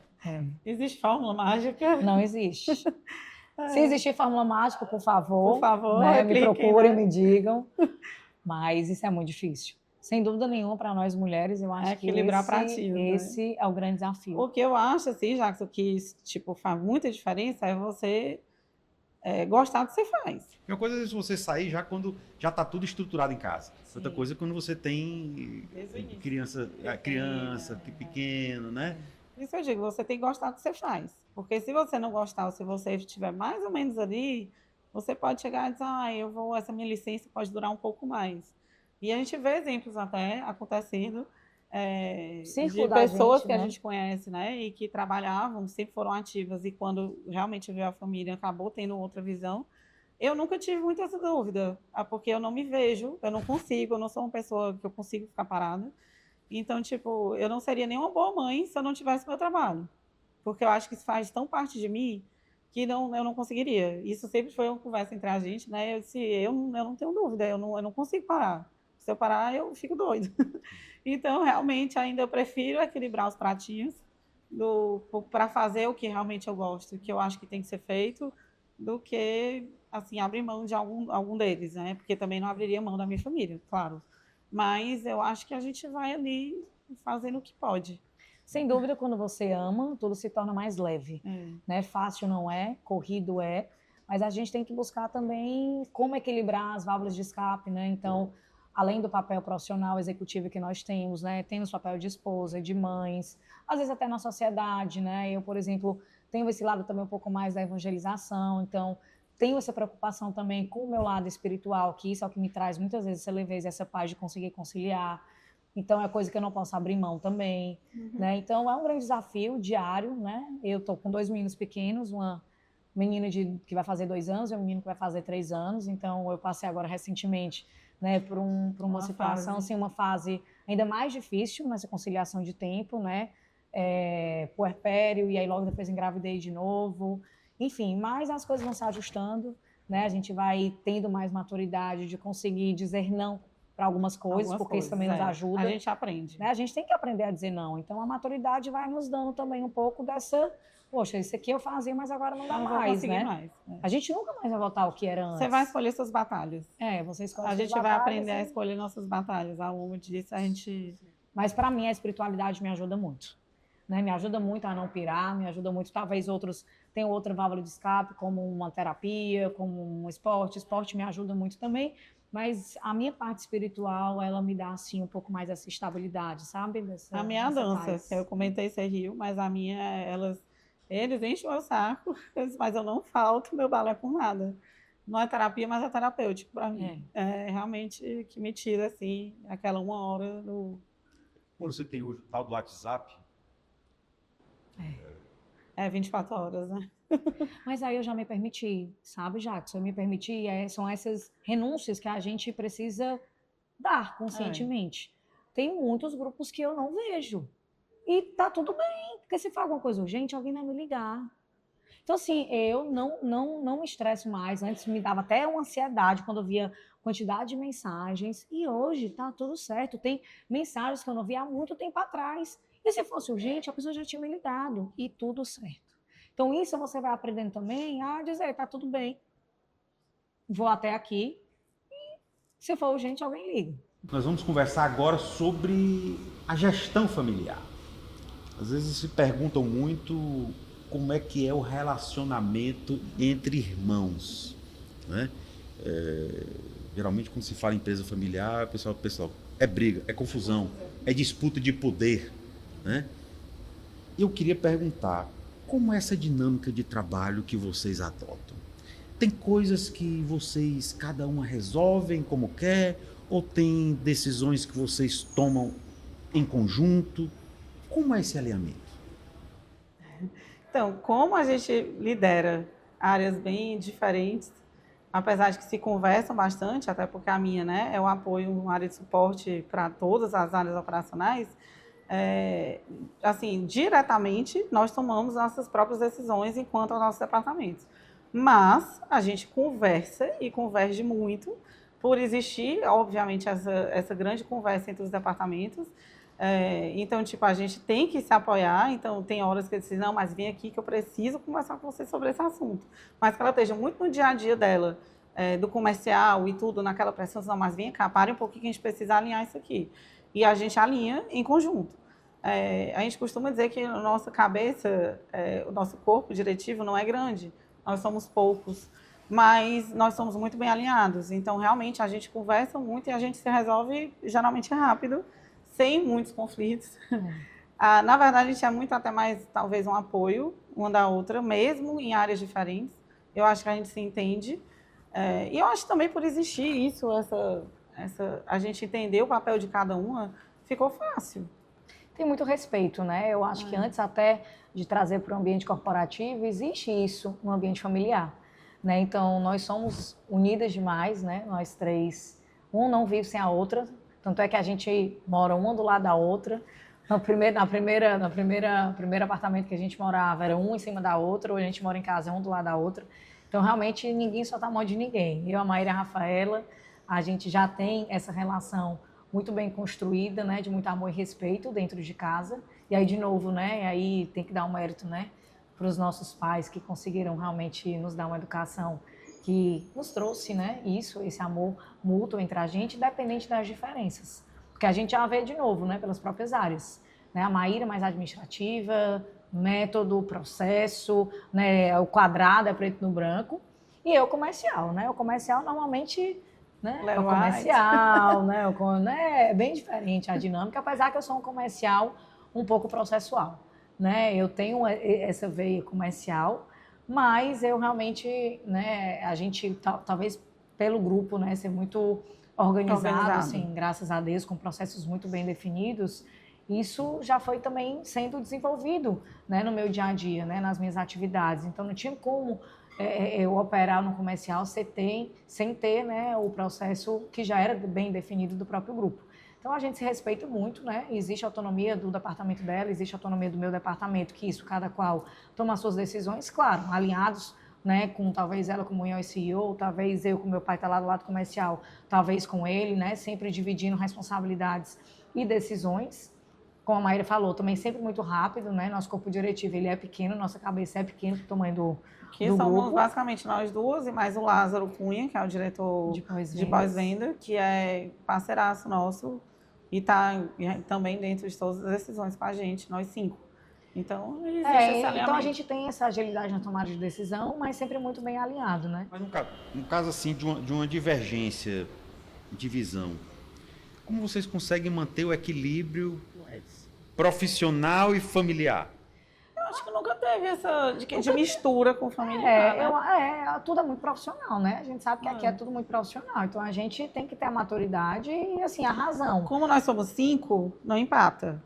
Existe fórmula mágica? Não existe. Se existir fórmula mágica, por favor, né, me procurem, me digam. Mas isso é muito difícil. Sem dúvida nenhuma, para nós mulheres, eu acho que esse é o grande desafio. O que eu acho, assim, Jackson, que tipo, faz muita diferença é você gostar do que você faz. Uma coisa é se você sair já quando já está tudo estruturado em casa. Sim. Outra coisa é quando você tem criança pequena, né? Isso eu digo, você tem que gostar do que você faz. Porque se você não gostar, ou se você estiver mais ou menos ali, você pode chegar e dizer, essa minha licença pode durar um pouco mais. E a gente vê exemplos até acontecendo de pessoas que a gente conhece, né? E que trabalhavam, sempre foram ativas, e quando realmente veio a família, acabou tendo outra visão. Eu nunca tive muita essa dúvida, porque eu não me vejo, eu não consigo, eu não sou uma pessoa que eu consigo ficar parada. Então, tipo, eu não seria nem uma boa mãe se eu não tivesse meu trabalho. Porque eu acho que isso faz tão parte de mim que eu não conseguiria. Isso sempre foi uma conversa entre a gente, né? Eu disse, eu não tenho dúvida, eu não consigo parar. Se eu parar, eu fico doido. Então, realmente, ainda eu prefiro equilibrar os pratinhos para fazer o que realmente eu gosto, que eu acho que tem que ser feito, do que, assim, abrir mão de algum deles, né? Porque também não abriria mão da minha família, claro. Mas eu acho que a gente vai ali fazendo o que pode. Sem dúvida, quando você ama, tudo se torna mais leve. Né? Fácil não é, corrido é, mas a gente tem que buscar também como equilibrar as válvulas de escape, né? Então, além do papel profissional executivo que nós temos, né? Temos papel de esposa, de mães, às vezes até na sociedade, né? Eu, por exemplo, tenho esse lado também um pouco mais da evangelização, então tenho essa preocupação também com o meu lado espiritual, que isso é o que me traz muitas vezes essa leveza, essa paz de conseguir conciliar. Então, é coisa que eu não posso abrir mão também, né? Então, é um grande desafio diário, né? Eu estou com 2 meninos pequenos, uma menina que vai fazer 2 anos e um menino que vai fazer 3 anos. Então, eu passei agora recentemente, né, por uma situação, assim, uma fase ainda mais difícil nessa conciliação de tempo, né? Puerpério, e aí logo depois engravidei de novo. Enfim, mas as coisas vão se ajustando, né? A gente vai tendo mais maturidade de conseguir dizer não para algumas coisas, Algumas porque isso também coisas, nos ajuda. A gente aprende. Né? A gente tem que aprender a dizer não. Então, a maturidade vai nos dando também um pouco dessa... Poxa, isso aqui eu fazia, mas agora não dá Não vou mais, conseguir né? mais. A gente nunca mais vai voltar ao que era antes. Você vai escolher suas batalhas. Você escolhe A suas gente vai batalhas, aprender a escolher nossas batalhas. Ao longo disso, a gente... Mas para mim a espiritualidade me ajuda muito. Né? Me ajuda muito a não pirar, me ajuda muito. Talvez outros tenham outra válvula de escape, como uma terapia, como um esporte. Esporte me ajuda muito também. Mas a minha parte espiritual, ela me dá, assim, um pouco mais essa estabilidade, sabe? A minha é a dança. Eu comentei ser Rio, mas a minha, eles enchem o meu saco, mas eu não falto meu balé por nada. Não é terapia, mas é terapêutico para mim. É realmente que me tira, assim, aquela 1 hora do... Quando você tem o tal do WhatsApp, 24 horas, né? Mas aí eu já me permiti, sabe, Jackson? Eu me permiti, são essas renúncias que a gente precisa dar conscientemente. Tem muitos grupos que eu não vejo. E tá tudo bem, porque se for alguma coisa urgente, alguém vai me ligar. Então, assim, eu não me estresso mais. Antes me dava até uma ansiedade quando eu via quantidade de mensagens. E hoje tá tudo certo. Tem mensagens que eu não via há muito tempo atrás. E se fosse urgente, a pessoa já tinha me ligado. E tudo certo. Então, isso você vai aprendendo também a dizer, tá tudo bem. Vou até aqui. E se for urgente, alguém liga. nós vamos conversar agora sobre a gestão familiar. Às vezes se perguntam muito como é que é o relacionamento entre irmãos, né? Geralmente quando se fala em empresa familiar, o pessoal é briga, é confusão, é disputa de poder, né? Eu queria perguntar, como é essa dinâmica de trabalho que vocês adotam? Tem coisas que vocês, cada uma resolvem como quer, ou tem decisões que vocês tomam em conjunto? Como é esse alinhamento? Então, como a gente lidera áreas bem diferentes, apesar de que se conversam bastante, até porque a minha, né, é o apoio, uma área de suporte para todas as áreas operacionais, assim, diretamente, nós tomamos nossas próprias decisões enquanto aos nossos departamentos. Mas a gente conversa e converge muito por existir, obviamente, essa grande conversa entre os departamentos. Então, tipo, a gente tem que se apoiar. Então, tem horas que eu disse, não, mas vem aqui que eu preciso conversar com você sobre esse assunto. Mas que ela esteja muito no dia a dia dela, do comercial e tudo, naquela pressão, não, mas vem cá, pare um pouquinho que a gente precisa alinhar isso aqui. E a gente alinha em conjunto. A gente costuma dizer que a nossa cabeça, o nosso corpo diretivo não é grande, nós somos poucos, mas nós somos muito bem alinhados. Então, realmente, a gente conversa muito e a gente se resolve geralmente rápido, sem muitos conflitos. Na verdade, a gente é muito até mais, talvez, um apoio uma da outra, mesmo em áreas diferentes. Eu acho que a gente se entende. E eu acho também por existir isso, a gente entender o papel de cada uma, ficou fácil. Tem muito respeito, né? Eu acho que antes até de trazer para o ambiente corporativo, existe isso no ambiente familiar, né? Então, nós somos unidas demais, né? Nós três, um não vive sem a outra, tanto é que a gente mora uma do lado da outra. No primeiro apartamento que a gente morava, era um em cima da outra, hoje a gente mora em casa, um do lado da outra. Então, realmente, ninguém solta a mão de ninguém. Eu, a Maíra e a Rafaela, a gente já tem essa relação muito bem construída, né, de muito amor e respeito dentro de casa. E aí, de novo, né, aí tem que dar um mérito, né, para os nossos pais que conseguiram realmente nos dar uma educação que nos trouxe, né, esse amor mútuo entre a gente, independente das diferenças. Porque a gente já vê de novo, né, pelas próprias áreas. Né, a Maíra mais administrativa, método, processo, né, o quadrado é preto no branco, e eu comercial, né, o comercial normalmente... Né? É o comercial, né? É bem diferente a dinâmica, apesar que eu sou um comercial um pouco processual, né? Eu tenho essa veia comercial, mas eu realmente, né? A gente talvez pelo grupo, né? Ser muito organizado, assim, graças a Deus, com processos muito bem definidos. Isso já foi também sendo desenvolvido, né? No meu dia a dia, né? Nas minhas atividades. Então não tinha como eu operar no comercial sem ter, né, o processo que já era bem definido do próprio grupo. Então, a gente se respeita muito, né? Existe autonomia do departamento dela, existe autonomia do meu departamento, que isso, cada qual toma as suas decisões, claro, alinhados né, com talvez ela como CEO, talvez eu com meu pai tá lá do lado comercial, talvez com ele, né, sempre dividindo responsabilidades e decisões. Como a Maíra falou, também sempre muito rápido, né? Nosso corpo diretivo, ele é pequeno, nossa cabeça é pequena, o tamanho Que do somos grupo. basicamente nós duas e mais o Lázaro Cunha, que é o diretor de pós-venda, que é parceiraço nosso e está também dentro de todas as decisões com a gente, nós 5. Então, existe esse alinhamento. Então a gente tem essa agilidade na tomada de decisão, mas sempre muito bem alinhado, né? Mas no caso assim, de uma divergência de visão, como vocês conseguem manter o equilíbrio profissional e familiar? Eu acho que nunca teve essa de mistura com familiar, né? Tudo é muito profissional, né? A gente sabe que aqui é tudo muito profissional. Então a gente tem que ter a maturidade e, assim, a razão. Como nós somos 5, não empata.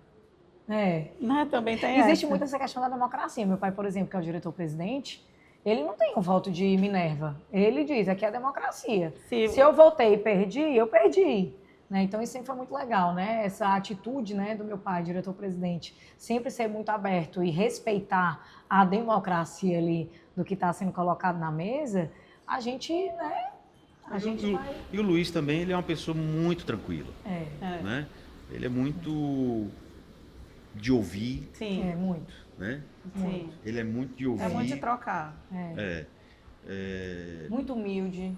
Né? Também tem Existe muito essa questão da democracia. Meu pai, por exemplo, que é o diretor-presidente, ele não tem um voto de Minerva. Ele diz, aqui é democracia. Se eu votei e perdi, eu perdi. Né? Então isso sempre foi muito legal, né? Essa atitude, né, do meu pai, diretor-presidente, sempre ser muito aberto e respeitar a democracia ali do que está sendo colocado na mesa, a gente, né? E o Luiz também, ele é uma pessoa muito tranquila. Né? Ele é muito de ouvir. Sim. Muito. Né? Sim. Ele é muito de ouvir. É muito de trocar. Muito humilde.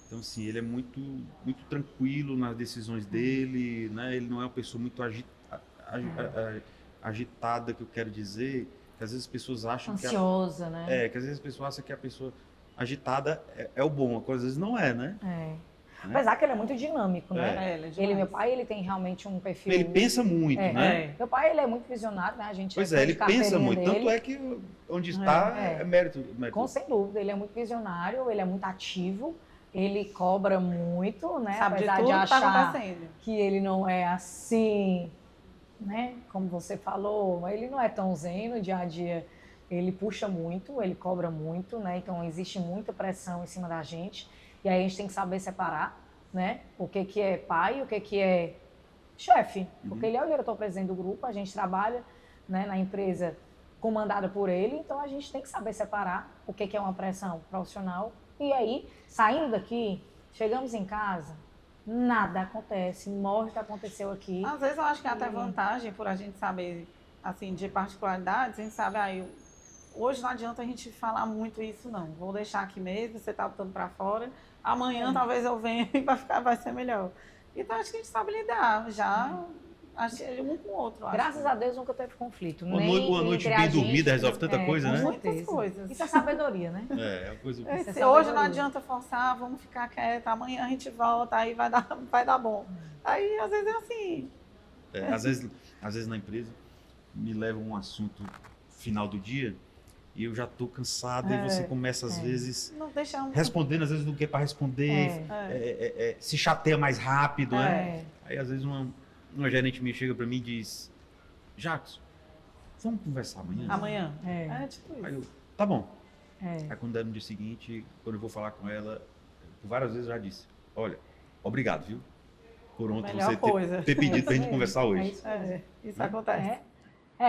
Então, assim, ele é muito, muito tranquilo nas decisões dele, né? Ele não é uma pessoa muito agitada, que eu quero dizer, que às vezes as pessoas acham ansiosa, né? Que às vezes as pessoas acham que a pessoa agitada é o bom, às vezes não é, né? Apesar que ele é muito dinâmico, né? Meu pai, ele tem realmente um perfil... Ele pensa muito, né? Meu pai, ele é muito visionário, né? A gente ele pensa muito, tanto é que onde está é mérito. Sem dúvida, ele é muito visionário, ele é muito ativo, ele cobra muito, né? Sabe apesar de achar acontecendo. Que ele não é assim, né? Como você falou, ele não é tão zen no dia a dia. Ele puxa muito, ele cobra muito, né? Então existe muita pressão em cima da gente. E aí a gente tem que saber separar, né? O que é pai e o que é chefe. Porque ele é o diretor-presidente do grupo, a gente trabalha, né, na empresa comandada por ele, então a gente tem que saber separar o que é uma pressão profissional. E aí, saindo daqui, chegamos em casa, nada acontece, morre o que aconteceu aqui. Às vezes eu acho que é até vantagem por a gente saber, assim, de particularidades, a gente sabe, hoje não adianta a gente falar muito isso, não. Vou deixar aqui mesmo, você tá botando para fora. Amanhã talvez eu venha e vai ser melhor. Então acho que a gente sabe lidar já. Acho que um com o outro. Graças a Deus nunca teve conflito. Uma noite bem dormida resolve tanta coisa, né? Muitas coisas. Isso é sabedoria, né? É uma coisa. Hoje não adianta forçar, vamos ficar quieta, amanhã a gente volta, aí vai dar bom. Aí às vezes é assim. Às vezes na empresa me leva um assunto final do dia e eu já estou cansado e você começa às vezes respondendo, às vezes não quer para responder, se chateia mais rápido, né? Aí às vezes uma gerente minha chega para mim e diz: Jackson, vamos conversar amanhã? Amanhã? Tipo isso. Aí eu, tá bom. Aí quando é no dia seguinte, quando eu vou falar com ela, por várias vezes eu já disse: olha, obrigado, viu? Por ontem você ter pedido pra gente conversar hoje. Isso acontece.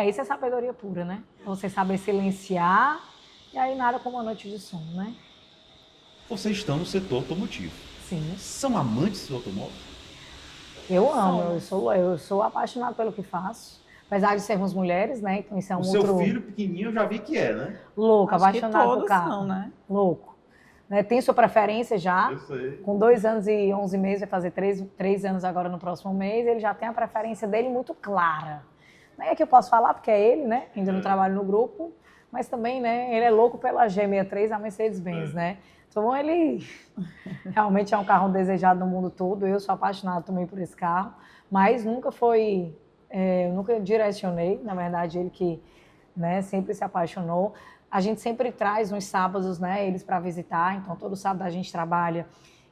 Isso é sabedoria pura, né? Você saber silenciar e aí nada como uma noite de sono, né? Vocês estão no setor automotivo. Sim. São amantes do automóvel? Eu amo, eu sou apaixonada pelo que faço. Apesar de sermos mulheres, né? Então isso é seu filho pequenininho eu já vi que é, né? Louco, apaixonado por carro. São, né? Louco. Né? Tem sua preferência já. Eu sei. Com 2 anos e 11 meses, vai fazer 3 anos agora no próximo mês, ele já tem a preferência dele muito clara. Não é que eu posso falar, porque é ele, né? Ainda não trabalho no grupo, mas também, né? Ele é louco pela G63, a Mercedes-Benz, né? Então ele realmente é um carro desejado no mundo todo. Eu sou apaixonada também por esse carro, mas nunca foi, eu nunca direcionei, na verdade ele que, né, sempre se apaixonou. A gente sempre traz nos sábados, né, eles para visitar, então todo sábado a gente trabalha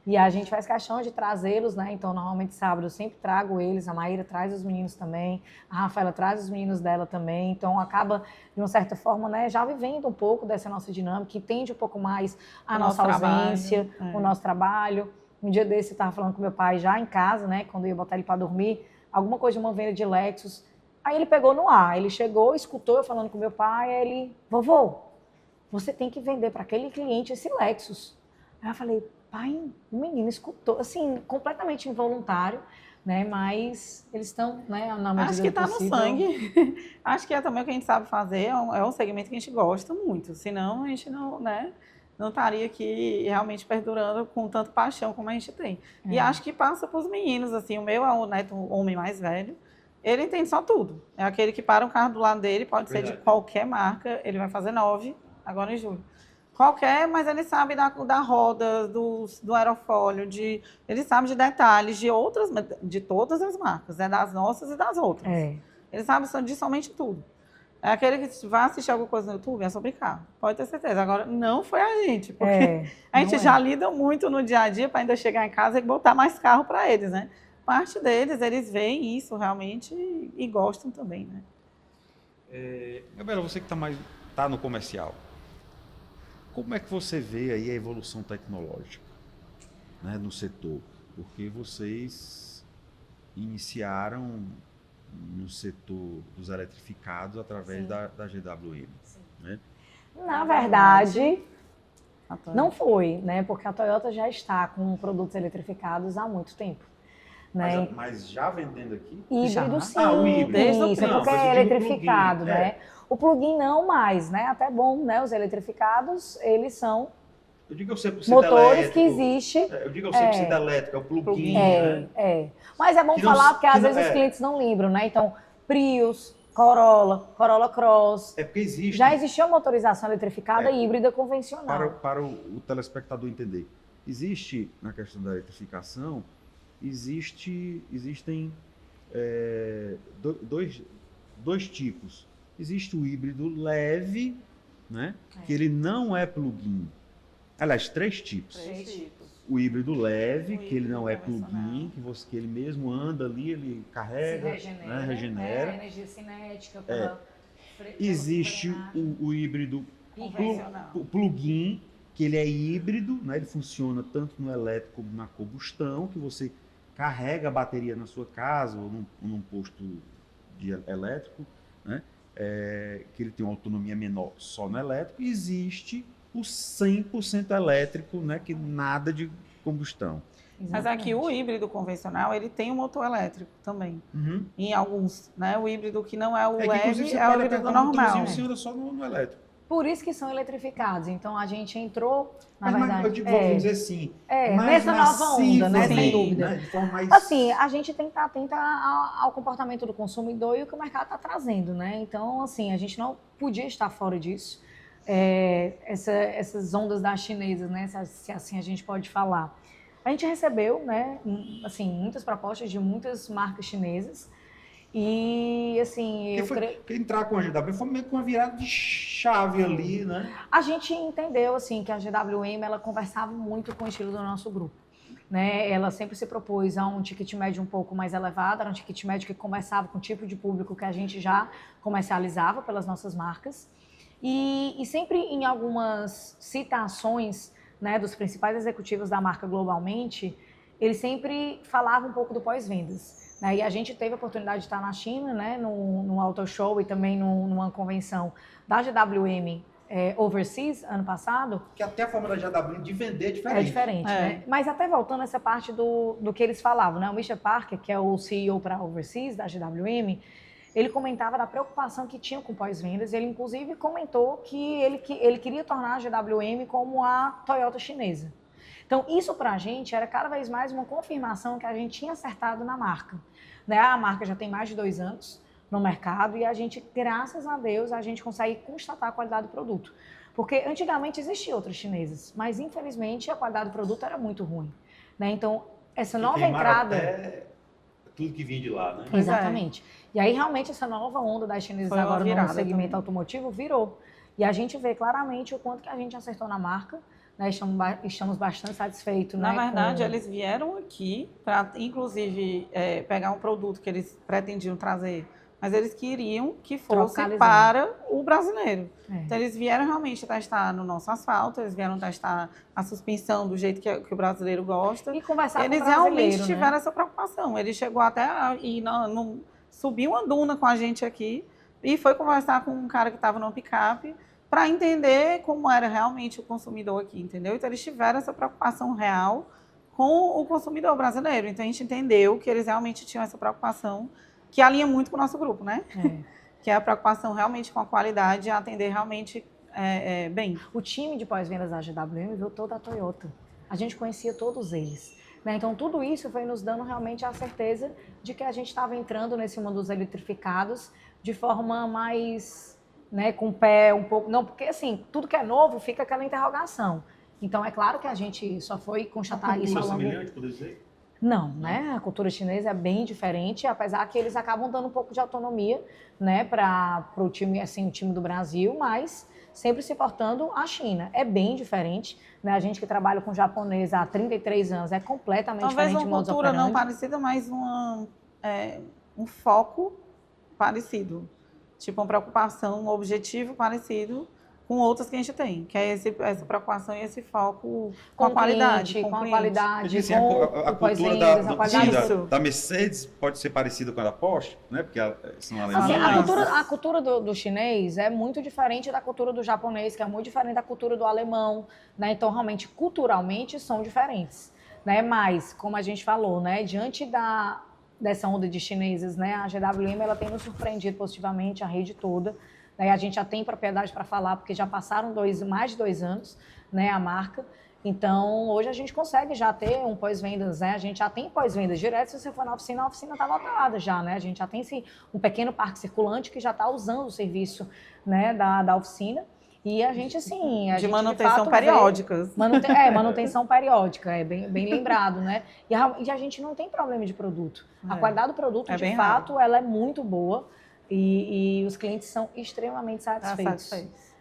e a gente faz questão de trazê-los, né? Então normalmente sábado eu sempre trago eles, a Maíra traz os meninos também, a Rafaela traz os meninos dela também, então acaba de uma certa forma, né, já vivendo um pouco dessa nossa dinâmica, entende um pouco mais a nossa ausência, o nosso trabalho. Um dia desse eu estava falando com meu pai já em casa, né, quando eu ia botar ele para dormir, alguma coisa de uma venda de Lexus, aí ele pegou no ar, ele chegou, escutou eu falando com meu pai, aí ele, vovô, você tem que vender para aquele cliente esse Lexus. Aí eu falei, pai, o menino escutou, assim, completamente involuntário, né? Mas eles estão, né, na medida Acho que do está no possível. sangue. Acho que é também o que a gente sabe fazer, é um segmento que a gente gosta muito. Senão a gente não, né, não estaria aqui realmente perdurando com tanto paixão como a gente tem. E acho que passa para os meninos, assim, o meu é o neto, o homem mais velho, ele entende só tudo. É aquele que para um carro do lado dele, pode ser de qualquer marca, ele vai fazer 9, agora em julho. Qualquer, mas ele sabe da roda, do aerofólio, ele sabe de detalhes de outras, de todas as marcas, né? Das nossas e das outras. Ele sabe de somente tudo. É aquele que vai assistir alguma coisa no YouTube, é sobre carro. Pode ter certeza. Agora, não foi a gente, porque a gente já lida muito no dia a dia para ainda chegar em casa e botar mais carro para eles, né? Parte deles, eles veem isso realmente e gostam também, né? Gabriela, você que tá no comercial, como é que você vê aí a evolução tecnológica, né, no setor? Porque vocês iniciaram no setor dos eletrificados através da GWM. Né? Na verdade, não foi, né? Porque a Toyota já está com produtos eletrificados há muito tempo. Né? Mas já vendendo aqui? Híbrido, sim. O híbrido. Isso, porque é eletrificado, né? O plug-in não mais, né? Até bom, né? Os eletrificados, eles são motores que existem. Eu digo ao 100% elétrico, é o plug-in. Né? Mas é bom falar, porque às vezes os clientes não lembram, né? Então, Prius, Corolla Cross. É porque existe. Já existia uma motorização eletrificada híbrida convencional. Para o telespectador entender. Existe, na questão da eletrificação, existem dois tipos. Existe o híbrido leve, né? Que ele não é plug-in. Aliás, 3 tipos. O híbrido leve, que ele não é plug-in, que ele mesmo anda ali, ele carrega, regenera. Energia cinética. Existe o híbrido plug-in, que ele é híbrido, né? Ele funciona tanto no elétrico como na combustão, que você carrega a bateria na sua casa ou num posto elétrico, né? Que ele tem uma autonomia menor só no elétrico. E existe o 100% elétrico, né? Que nada de combustão. Mas aqui o híbrido convencional, ele tem um motor elétrico também. Em alguns, né? O híbrido que não é o leve é o híbrido normal. Você anda só no elétrico. Por isso que são eletrificados. Então a gente entrou, na mas verdade. Eu digo, vamos dizer assim. Nessa nova onda, né? Sem dúvida. Né? De forma mais... Assim, a gente tem que estar atenta ao comportamento do consumidor e o que o mercado está trazendo, né? Então, assim, a gente não podia estar fora disso. Essas ondas das chinesas, né? Se assim a gente pode falar. A gente recebeu, né? Assim, muitas propostas de muitas marcas chinesas. E, assim, entrar com a GWM foi meio que uma virada de chave ali, né? A gente entendeu, assim, que a GWM, ela conversava muito com o estilo do nosso grupo. Né? Ela sempre se propôs a um ticket médio um pouco mais elevado, era um ticket médio que conversava com o tipo de público que a gente já comercializava pelas nossas marcas. E sempre em algumas citações, né, dos principais executivos da marca globalmente, eles sempre falavam um pouco do pós-vendas. E a gente teve a oportunidade de estar na China, né, num auto show e também numa convenção da GWM Overseas, ano passado. Que até a forma da GWM de vender é diferente. É diferente, né? Mas até voltando a essa parte do que eles falavam, né? O Misha Parker, que é o CEO para Overseas da GWM, ele comentava da preocupação que tinha com pós-vendas. Ele, inclusive, comentou que ele queria tornar a GWM como a Toyota chinesa. Então, isso para a gente era cada vez mais uma confirmação que a gente tinha acertado na marca. Né? A marca já tem mais de 2 anos no mercado e a gente, graças a Deus, a gente consegue constatar a qualidade do produto. Porque antigamente existiam outras chinesas, mas infelizmente a qualidade do produto era muito ruim. Né? Então, essa nova entrada... Até tudo que vinha de lá, né? Exatamente. E aí, realmente, essa nova onda das chinesas agora no segmento também. Automotivo virou. E a gente vê claramente o quanto que a gente acertou na marca. Né, estamos bastante satisfeitos. Na né, verdade, eles vieram aqui para, inclusive, pegar um produto que eles pretendiam trazer, mas eles queriam que fosse para o brasileiro. Então, eles vieram realmente testar no nosso asfalto, eles vieram testar a suspensão do jeito que o brasileiro gosta. E conversar com o brasileiro. Eles realmente tiveram essa preocupação. Ele chegou até subiu uma duna com a gente aqui e foi conversar com um cara que estava no picape. para entender como era realmente o consumidor aqui, entendeu? Então, eles tiveram essa preocupação real com o consumidor brasileiro. Então, a gente entendeu que eles realmente tinham essa preocupação que alinha muito com o nosso grupo, né? Que é a preocupação realmente com a qualidade e atender realmente bem. O time de pós-vendas da GWM veio toda a Toyota. A gente conhecia todos eles. Né? Então, tudo isso foi nos dando realmente a certeza de que a gente estava entrando nesse mundo dos eletrificados de forma mais, né, com o pé um pouco... Não, porque assim, tudo que é novo fica aquela interrogação. Então, é claro que a gente só foi constatar isso ao longo... semelhante, por exemplo? Não, né? A cultura chinesa é bem diferente, apesar que eles acabam dando um pouco de autonomia, né, para o time, assim, o time do Brasil, mas sempre se portando a China. É bem diferente, né? A gente que trabalha com japonês há 33 anos é completamente Talvez diferente de uma modus cultura não operandi. parecida, mas um foco parecido. Tipo, uma preocupação, um objetivo parecido com outras que a gente tem, que é essa preocupação e esse foco com a qualidade. Cliente, com a cliente. qualidade, Assim, com a o cultura pós-vendas, a qualidade. Isso. da Mercedes pode ser parecida com a da Porsche, né? Porque são Assim, alemães. a cultura do chinês é muito diferente da cultura do japonês, que é muito diferente da cultura do alemão, né? Então, realmente, culturalmente, são diferentes, né? Mas, como a gente falou, né? Diante dessa onda de chineses, né? A GWM, ela tem nos surpreendido positivamente, a rede toda, né? A gente já tem propriedade para falar, porque já passaram mais de 2 anos, né? A marca. Então, hoje a gente consegue já ter um pós-vendas, né? A gente já tem pós-vendas direto. Se você for na oficina, a oficina está lotada já, né? A gente já tem um pequeno parque circulante que já está usando o serviço, né, da oficina. E a gente, assim... De manutenção periódica. Manutenção periódica, é bem lembrado, né? E a gente não tem problema de produto. A qualidade do produto, de fato, ela é muito boa e os clientes são extremamente satisfeitos.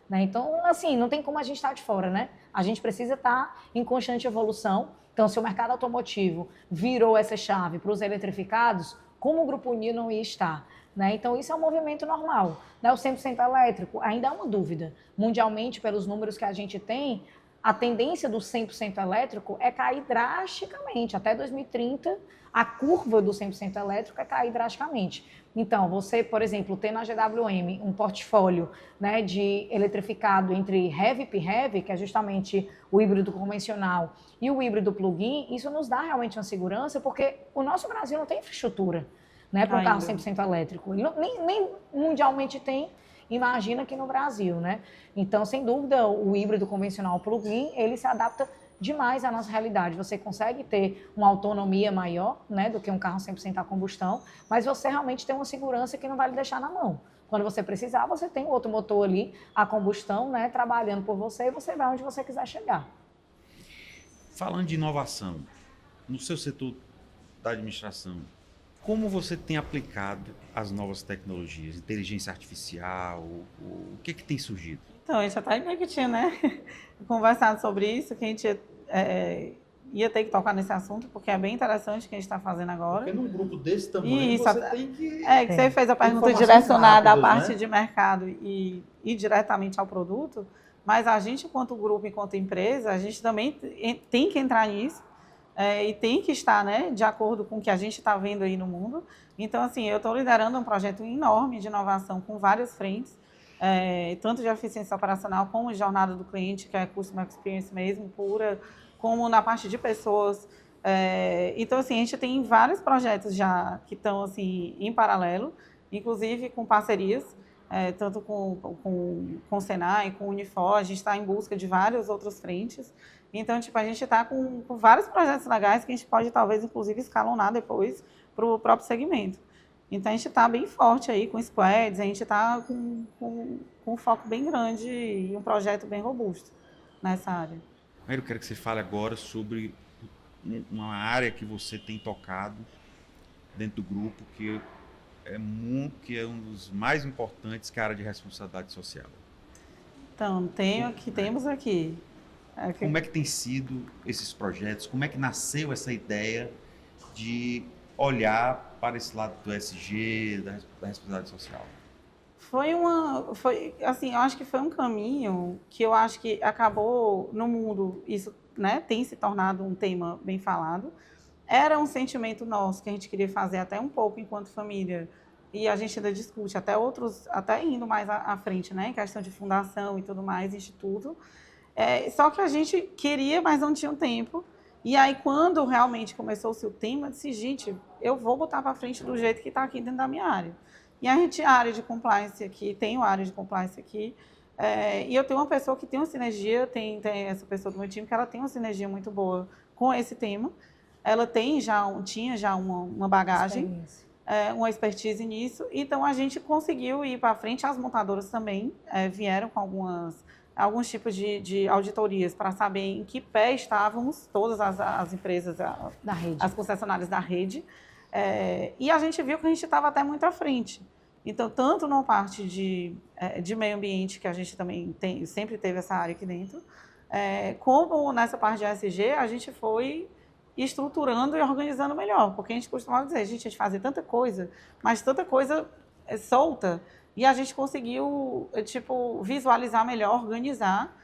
Né? Então, assim, não tem como a gente estar de fora, né? A gente precisa estar em constante evolução. Então, se o mercado automotivo virou essa chave para os eletrificados, como o Grupo Unir não ia estar? Né? Então, isso é um movimento normal. Né? O 100% elétrico ainda é uma dúvida. Mundialmente, pelos números que a gente tem, a tendência do 100% elétrico é cair drasticamente. Até 2030, a curva do 100% elétrico é cair drasticamente. Então, você, por exemplo, ter na GWM um portfólio, né, de eletrificado entre heavy e PHEV, que é justamente o híbrido convencional, e o híbrido plug-in, isso nos dá realmente uma segurança, porque o nosso Brasil não tem infraestrutura, né, para um carro 100% elétrico. Ele nem mundialmente tem, imagina aqui no Brasil, né? Então, sem dúvida, o híbrido convencional plug-in, ele se adapta demais à nossa realidade. Você consegue ter uma autonomia maior, né, do que um carro 100% a combustão, mas você realmente tem uma segurança que não vai lhe deixar na mão. Quando você precisar, você tem outro motor ali, a combustão, né, trabalhando por você, e você vai onde você quiser chegar. Falando de inovação, no seu setor da administração, como você tem aplicado as novas tecnologias, inteligência artificial, o que tem surgido? Então, a gente já está meio que tinha, né, conversado sobre isso, que a gente ia ter que tocar nesse assunto, porque é bem interessante o que a gente está fazendo agora. Porque num grupo desse tamanho, isso, você tem que... que você fez a pergunta informações direcionada à rápidas, parte, né, de mercado e diretamente ao produto, mas a gente, enquanto grupo, enquanto empresa, a gente também tem que entrar nisso, e tem que estar, né, de acordo com o que a gente está vendo aí no mundo. Então, assim, eu estou liderando um projeto enorme de inovação com várias frentes, tanto de eficiência operacional como de jornada do cliente, que é Customer Experience mesmo, pura, como na parte de pessoas. Então, assim, a gente tem vários projetos já que estão, assim, em paralelo, inclusive com parcerias, tanto com o Senai, com o Unifor, a gente está em busca de várias outras frentes. Então, tipo, a gente está com vários projetos legais que a gente pode, talvez, inclusive, escalonar depois para o próprio segmento. Então, a gente está bem forte aí com squads, a gente está com um foco bem grande e um projeto bem robusto nessa área. Eu quero que você fale agora sobre uma área que você tem tocado dentro do grupo, que é um dos mais importantes, que é a área de responsabilidade social. Então, temos aqui. Como é que tem sido esses projetos? Como é que nasceu essa ideia de olhar para esse lado do ESG, da responsabilidade social? Assim, eu acho que foi um caminho que eu acho que acabou no mundo, isso, né, tem se tornado um tema bem falado. Era um sentimento nosso que a gente queria fazer até um pouco enquanto família, e a gente ainda discute até outros, até indo mais à frente, né, em questão de fundação e tudo mais, instituto. Só que a gente queria, mas não tinha um tempo. E aí, quando realmente começou-se o tema, eu disse, gente, eu vou botar para frente do jeito que está aqui dentro da minha área. E a gente, a área de compliance aqui, tenho a área de compliance aqui, e eu tenho uma pessoa que tem uma sinergia, tem essa pessoa do meu time que ela tem uma sinergia muito boa com esse tema. Ela tinha já uma bagagem, uma expertise nisso. Então, a gente conseguiu ir para frente. As montadoras também vieram com alguns tipos de auditorias para saber em que pé estávamos, todas as empresas, Da rede. as concessionárias da rede. E a gente viu que a gente estava até muito à frente. Então, tanto na parte de meio ambiente, que a gente também sempre teve essa área aqui dentro, como nessa parte de ESG, a gente foi estruturando e organizando melhor. Porque a gente costumava dizer, a gente fazia tanta coisa, mas tanta coisa solta, e a gente conseguiu, visualizar melhor, organizar.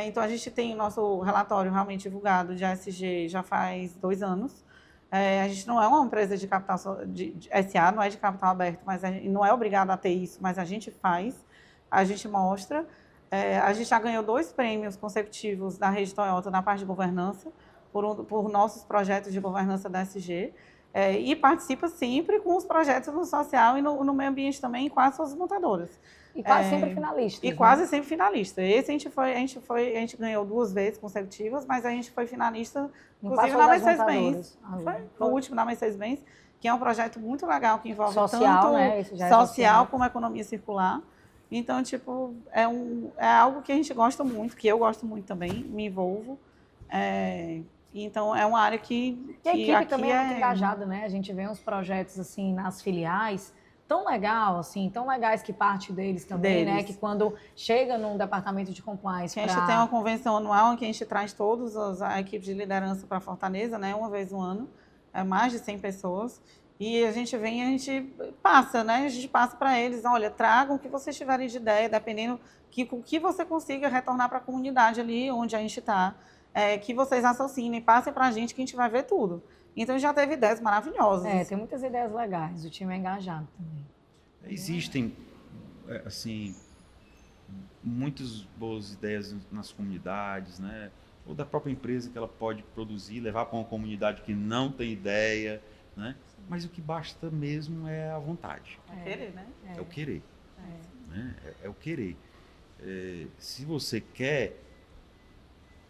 Então, a gente tem o nosso relatório realmente divulgado de ESG já faz 2 anos. A gente não é uma empresa de capital de SA, não é de capital aberto, mas não é obrigado a ter isso, mas a gente faz, a gente mostra. A gente já ganhou 2 prêmios consecutivos da rede Toyota na parte de governança, por nossos projetos de governança da ESG, e participa sempre com os projetos no social e no meio ambiente também, com as suas montadoras. E quase sempre finalista. E quase sempre finalista. Esse a gente ganhou 2 vezes consecutivas, mas a gente foi finalista, inclusive na Mercedes-Benz. Foi o último na Mercedes-Benz, que é um projeto muito legal, que envolve social, tanto né? Isso já é social como economia circular. Então, é algo que a gente gosta muito, que eu gosto muito também, me envolvo. Então, é uma área que E a equipe aqui também é muito engajada, né? A gente vê uns projetos, assim, nas filiais, tão legal, assim, tão legais que parte deles também, né? Que quando chega num departamento de compliance... A gente tem uma convenção anual em que a gente traz todas a equipe de liderança para Fortaleza, né? Uma vez no ano, mais de 100 pessoas. E a gente vem e a gente passa, né? A gente passa para eles, olha, tragam o que vocês tiverem de ideia, dependendo o que você consiga retornar para a comunidade ali onde a gente está. Que vocês associem, passem para a gente que a gente vai ver tudo. Então, já teve ideias maravilhosas. Tem muitas ideias legais, o time é engajado também. Existem, assim, muitas boas ideias nas comunidades, né? Ou da própria empresa que ela pode produzir, levar para uma comunidade que não tem ideia, né? Mas o que basta mesmo é a vontade. É querer, né? É o querer. Né? É o querer. Se você quer,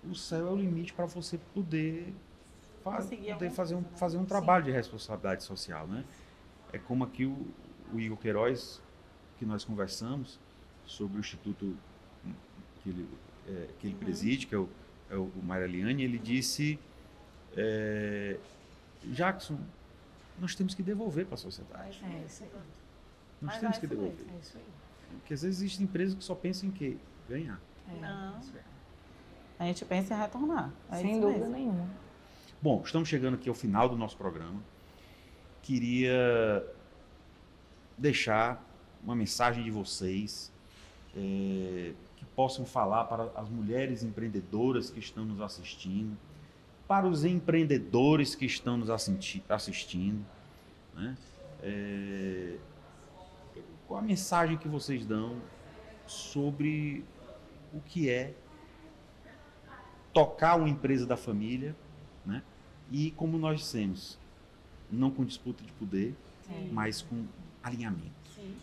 o céu é o limite para você poder fazer um trabalho de responsabilidade social, né? É como aqui o Igor Queiroz, que nós conversamos sobre o instituto que ele preside, que é o Maria Liane, ele disse, Jackson, nós temos que devolver para a sociedade. É isso aí. Nós temos que devolver. É isso aí. Porque às vezes existem empresas que só pensam em quê? Ganhar. Não. A gente pensa em retornar. Sem dúvida nenhuma. Bom, estamos chegando aqui ao final do nosso programa. Queria deixar uma mensagem de vocês que possam falar para as mulheres empreendedoras que estão nos assistindo, para os empreendedores que estão nos assistindo, né? Qual a mensagem que vocês dão sobre o que é tocar uma empresa da família, né? E como nós dissemos, não com disputa de poder, mas com alinhamento. Sim,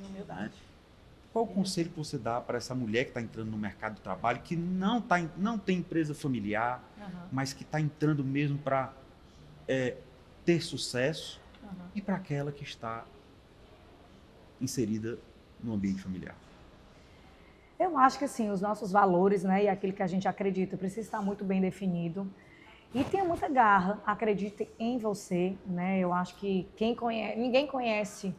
humildade. Né? Qual o conselho que você dá para essa mulher que está entrando no mercado de trabalho, que não tem empresa familiar, mas que está entrando mesmo para ter sucesso, e para aquela que está inserida no ambiente familiar? Eu acho que assim, os nossos valores, né, e aquilo que a gente acredita precisa estar muito bem definido. E tenha muita garra, acredite em você, né? Eu acho que ninguém conhece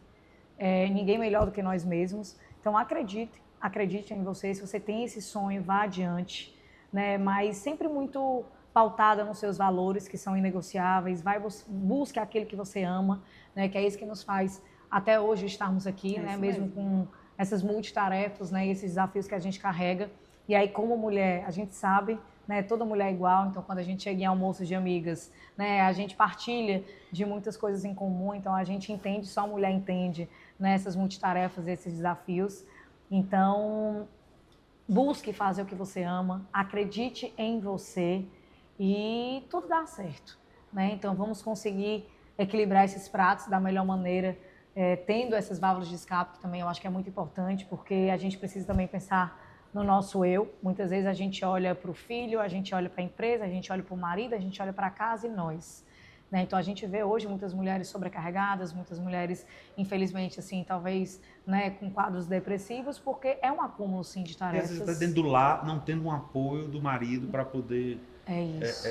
ninguém melhor do que nós mesmos. Então acredite em você. Se você tem esse sonho, vá adiante, né? Mas sempre muito pautada nos seus valores, que são inegociáveis. Busque aquele que você ama, né? Que é isso que nos faz até hoje estarmos aqui, né? Mesmo com essas multitarefas, né? E esses desafios que a gente carrega. E aí, como mulher, a gente sabe, né? Toda mulher é igual, então quando a gente chega em almoços de amigas, né? A gente partilha de muitas coisas em comum, então a gente entende, só a mulher entende, né, essas multitarefas, esses desafios. Então, busque fazer o que você ama, acredite em você e tudo dá certo, né? Então, vamos conseguir equilibrar esses pratos da melhor maneira, tendo essas válvulas de escape, que também eu acho que é muito importante, porque a gente precisa também pensar no nosso eu. Muitas vezes a gente olha para o filho, a gente olha para a empresa, a gente olha para o marido, a gente olha para casa e nós. Né? Então a gente vê hoje muitas mulheres sobrecarregadas, muitas mulheres, infelizmente, assim, talvez, né, com quadros depressivos, porque é um acúmulo, sim, de E às tarefas. vezes está dentro do lar, não tendo um apoio do marido para poder... É isso.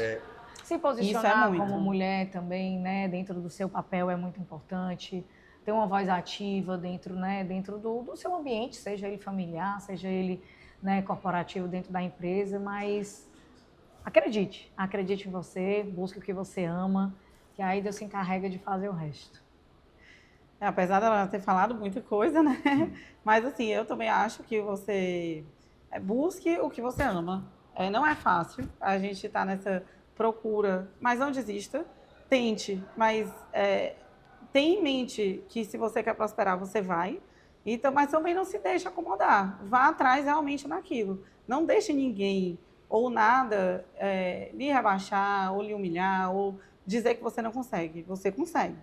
Se Isso posicionar é muito. como mulher também, né, dentro do seu papel é muito importante. Ter uma voz ativa dentro, né, dentro do seu ambiente, seja ele familiar, seja ele, né, corporativo dentro da empresa, mas acredite em você, busque o que você ama, que aí Deus se encarrega de fazer o resto. Apesar dela ter falado muita coisa, né? Mas assim, eu também acho que você busque o que você ama. Não é fácil, a gente está nessa procura, mas não desista, tente, mas tenha em mente que se você quer prosperar, você vai. Então, mas também não se deixe acomodar. Vá atrás realmente naquilo. Não deixe ninguém ou nada lhe rebaixar, ou lhe humilhar, ou dizer que você não consegue. Você consegue.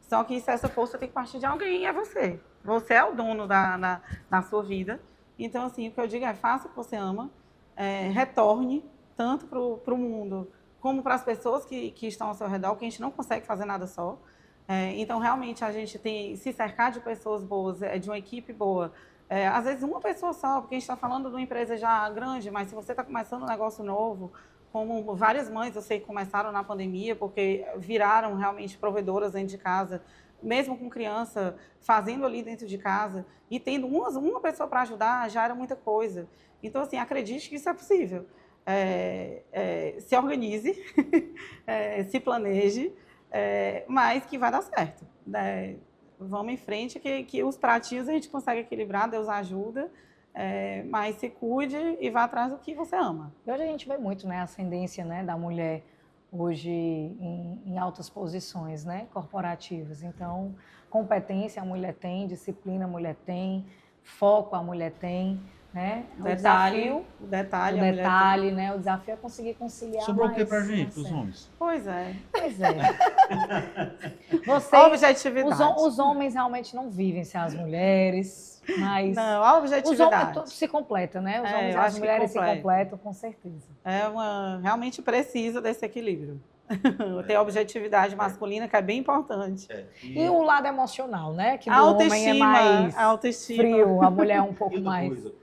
Só que essa força tem que partir de alguém e é você. Você é o dono da sua vida. Então, assim, o que eu digo é faça o que você ama, retorne tanto para o mundo como para as pessoas que estão ao seu redor, porque a gente não consegue fazer nada só. Então, realmente, a gente tem se cercar de pessoas boas, de uma equipe boa. Às vezes, uma pessoa só, porque a gente está falando de uma empresa já grande, mas se você está começando um negócio novo, como várias mães, eu sei que começaram na pandemia, porque viraram realmente provedoras dentro de casa, mesmo com criança, fazendo ali dentro de casa, e tendo uma pessoa para ajudar, já era muita coisa. Então, assim, acredite que isso é possível. Se organize, se planeje, mas que vai dar certo. Vamos em frente, que os pratinhos a gente consegue equilibrar, Deus ajuda, mas se cuide e vá atrás do que você ama. E hoje a gente vê muito, né, a ascendência, né, da mulher hoje em altas posições, né, corporativas. Então, competência a mulher tem, disciplina a mulher tem, foco a mulher tem, né? O detalhe, né? O desafio é conseguir conciliar. Sobrou o que pra gente, os homens? Pois é. Objetividade. Os homens realmente não vivem sem as mulheres, mas... Não, a objetividade. Os homens se completa, né? Os homens e as mulheres se completam, com certeza. Realmente precisa desse equilíbrio. Tem a objetividade masculina, que é bem importante. E o lado emocional, né? Que o homem é mais frio, a mulher é um pouco mais...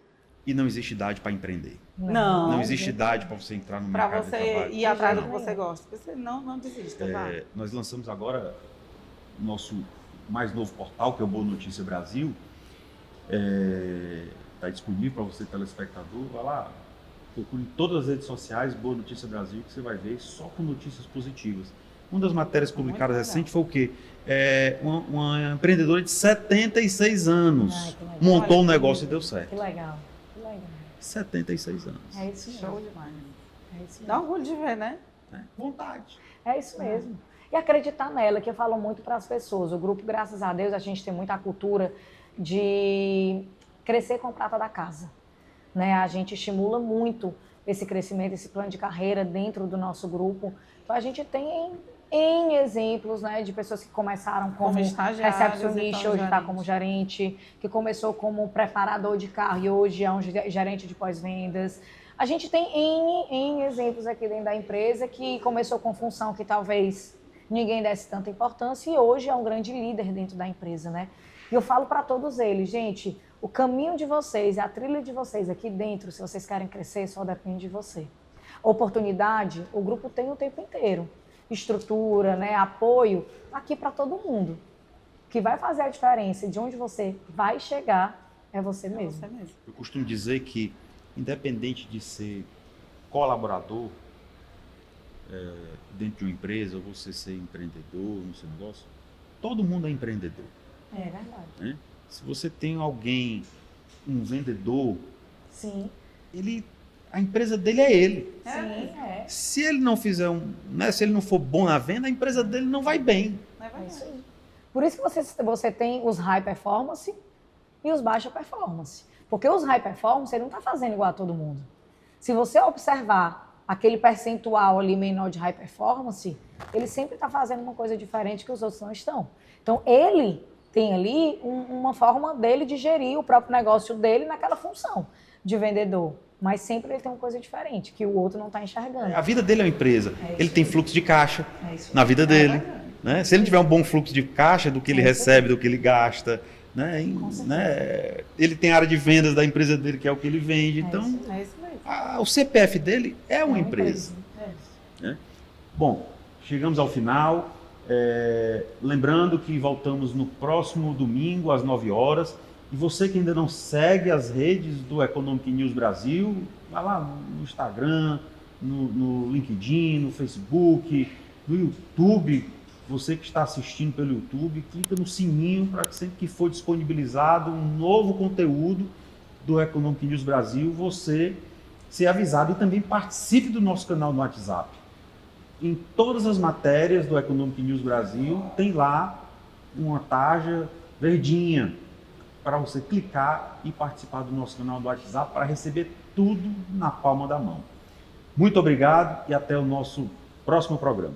E não existe idade para empreender. Não existe idade para você entrar no mercado de trabalho. Para você ir atrás do que você gosta. Você não desista. Nós lançamos agora o nosso mais novo portal, que é o Boa Notícia Brasil. Está disponível para você, telespectador. Vai lá, procure em todas as redes sociais Boa Notícia Brasil, que você vai ver só com notícias positivas. Uma das matérias publicadas recente foi o quê? Uma empreendedora de 76 anos montou um negócio e deu certo. Que legal. 76 anos. É isso mesmo. Show demais. Dá orgulho de ver, né? Vontade. É isso mesmo. E acreditar nela, que eu falo muito para as pessoas. O grupo, graças a Deus, a gente tem muita cultura de crescer com a prata da casa. Né? A gente estimula muito esse crescimento, esse plano de carreira dentro do nosso grupo. Então, a gente tem N exemplos, né, de pessoas que começaram como recepcionista, hoje está como gerente, que começou como preparador de carro e hoje é um gerente de pós-vendas. A gente tem N exemplos aqui dentro da empresa que começou com função que talvez ninguém desse tanta importância e hoje é um grande líder dentro da empresa, né? E eu falo para todos eles, gente, o caminho de vocês, a trilha de vocês aqui dentro, se vocês querem crescer, só depende de você. Oportunidade, o grupo tem o tempo inteiro. Estrutura, né, apoio, aqui para todo mundo. O que vai fazer a diferença de onde você vai chegar é você mesmo. Eu costumo dizer que, independente de ser colaborador dentro de uma empresa, ou você ser empreendedor no seu negócio, todo mundo é empreendedor. É verdade. Né? Se você tem alguém, um vendedor, sim, a empresa dele é ele. Sim, Se ele não fizer se ele não for bom na venda, a empresa dele não vai bem. É isso aí. Por isso que você tem os high performance e os baixa performance. Porque os high performance, ele não está fazendo igual a todo mundo. Se você observar aquele percentual ali menor de high performance, ele sempre está fazendo uma coisa diferente que os outros não estão. Então, ele tem ali uma forma dele de gerir o próprio negócio dele naquela função de vendedor. Mas sempre ele tem uma coisa diferente, que o outro não está enxergando. A vida dele é uma empresa. Ele tem fluxo de caixa na vida É dele. verdade. Né? Se ele tiver um bom fluxo de caixa do que ele recebe, do que ele gasta, né? Ele tem a área de vendas da empresa dele, que é o que ele vende. Então, É isso mesmo. o CPF dele é uma empresa. É. Né? Bom, chegamos ao final. Lembrando que voltamos no próximo domingo, às 9 horas. E você que ainda não segue as redes do Economic News Brasil, vai lá no Instagram, no LinkedIn, no Facebook, no YouTube. Você que está assistindo pelo YouTube, clica no sininho para que sempre que for disponibilizado um novo conteúdo do Economic News Brasil, você ser avisado e também participe do nosso canal no WhatsApp. Em todas as matérias do Economic News Brasil, tem lá uma tarja verdinha para você clicar e participar do nosso canal do WhatsApp para receber tudo na palma da mão. Muito obrigado e até o nosso próximo programa.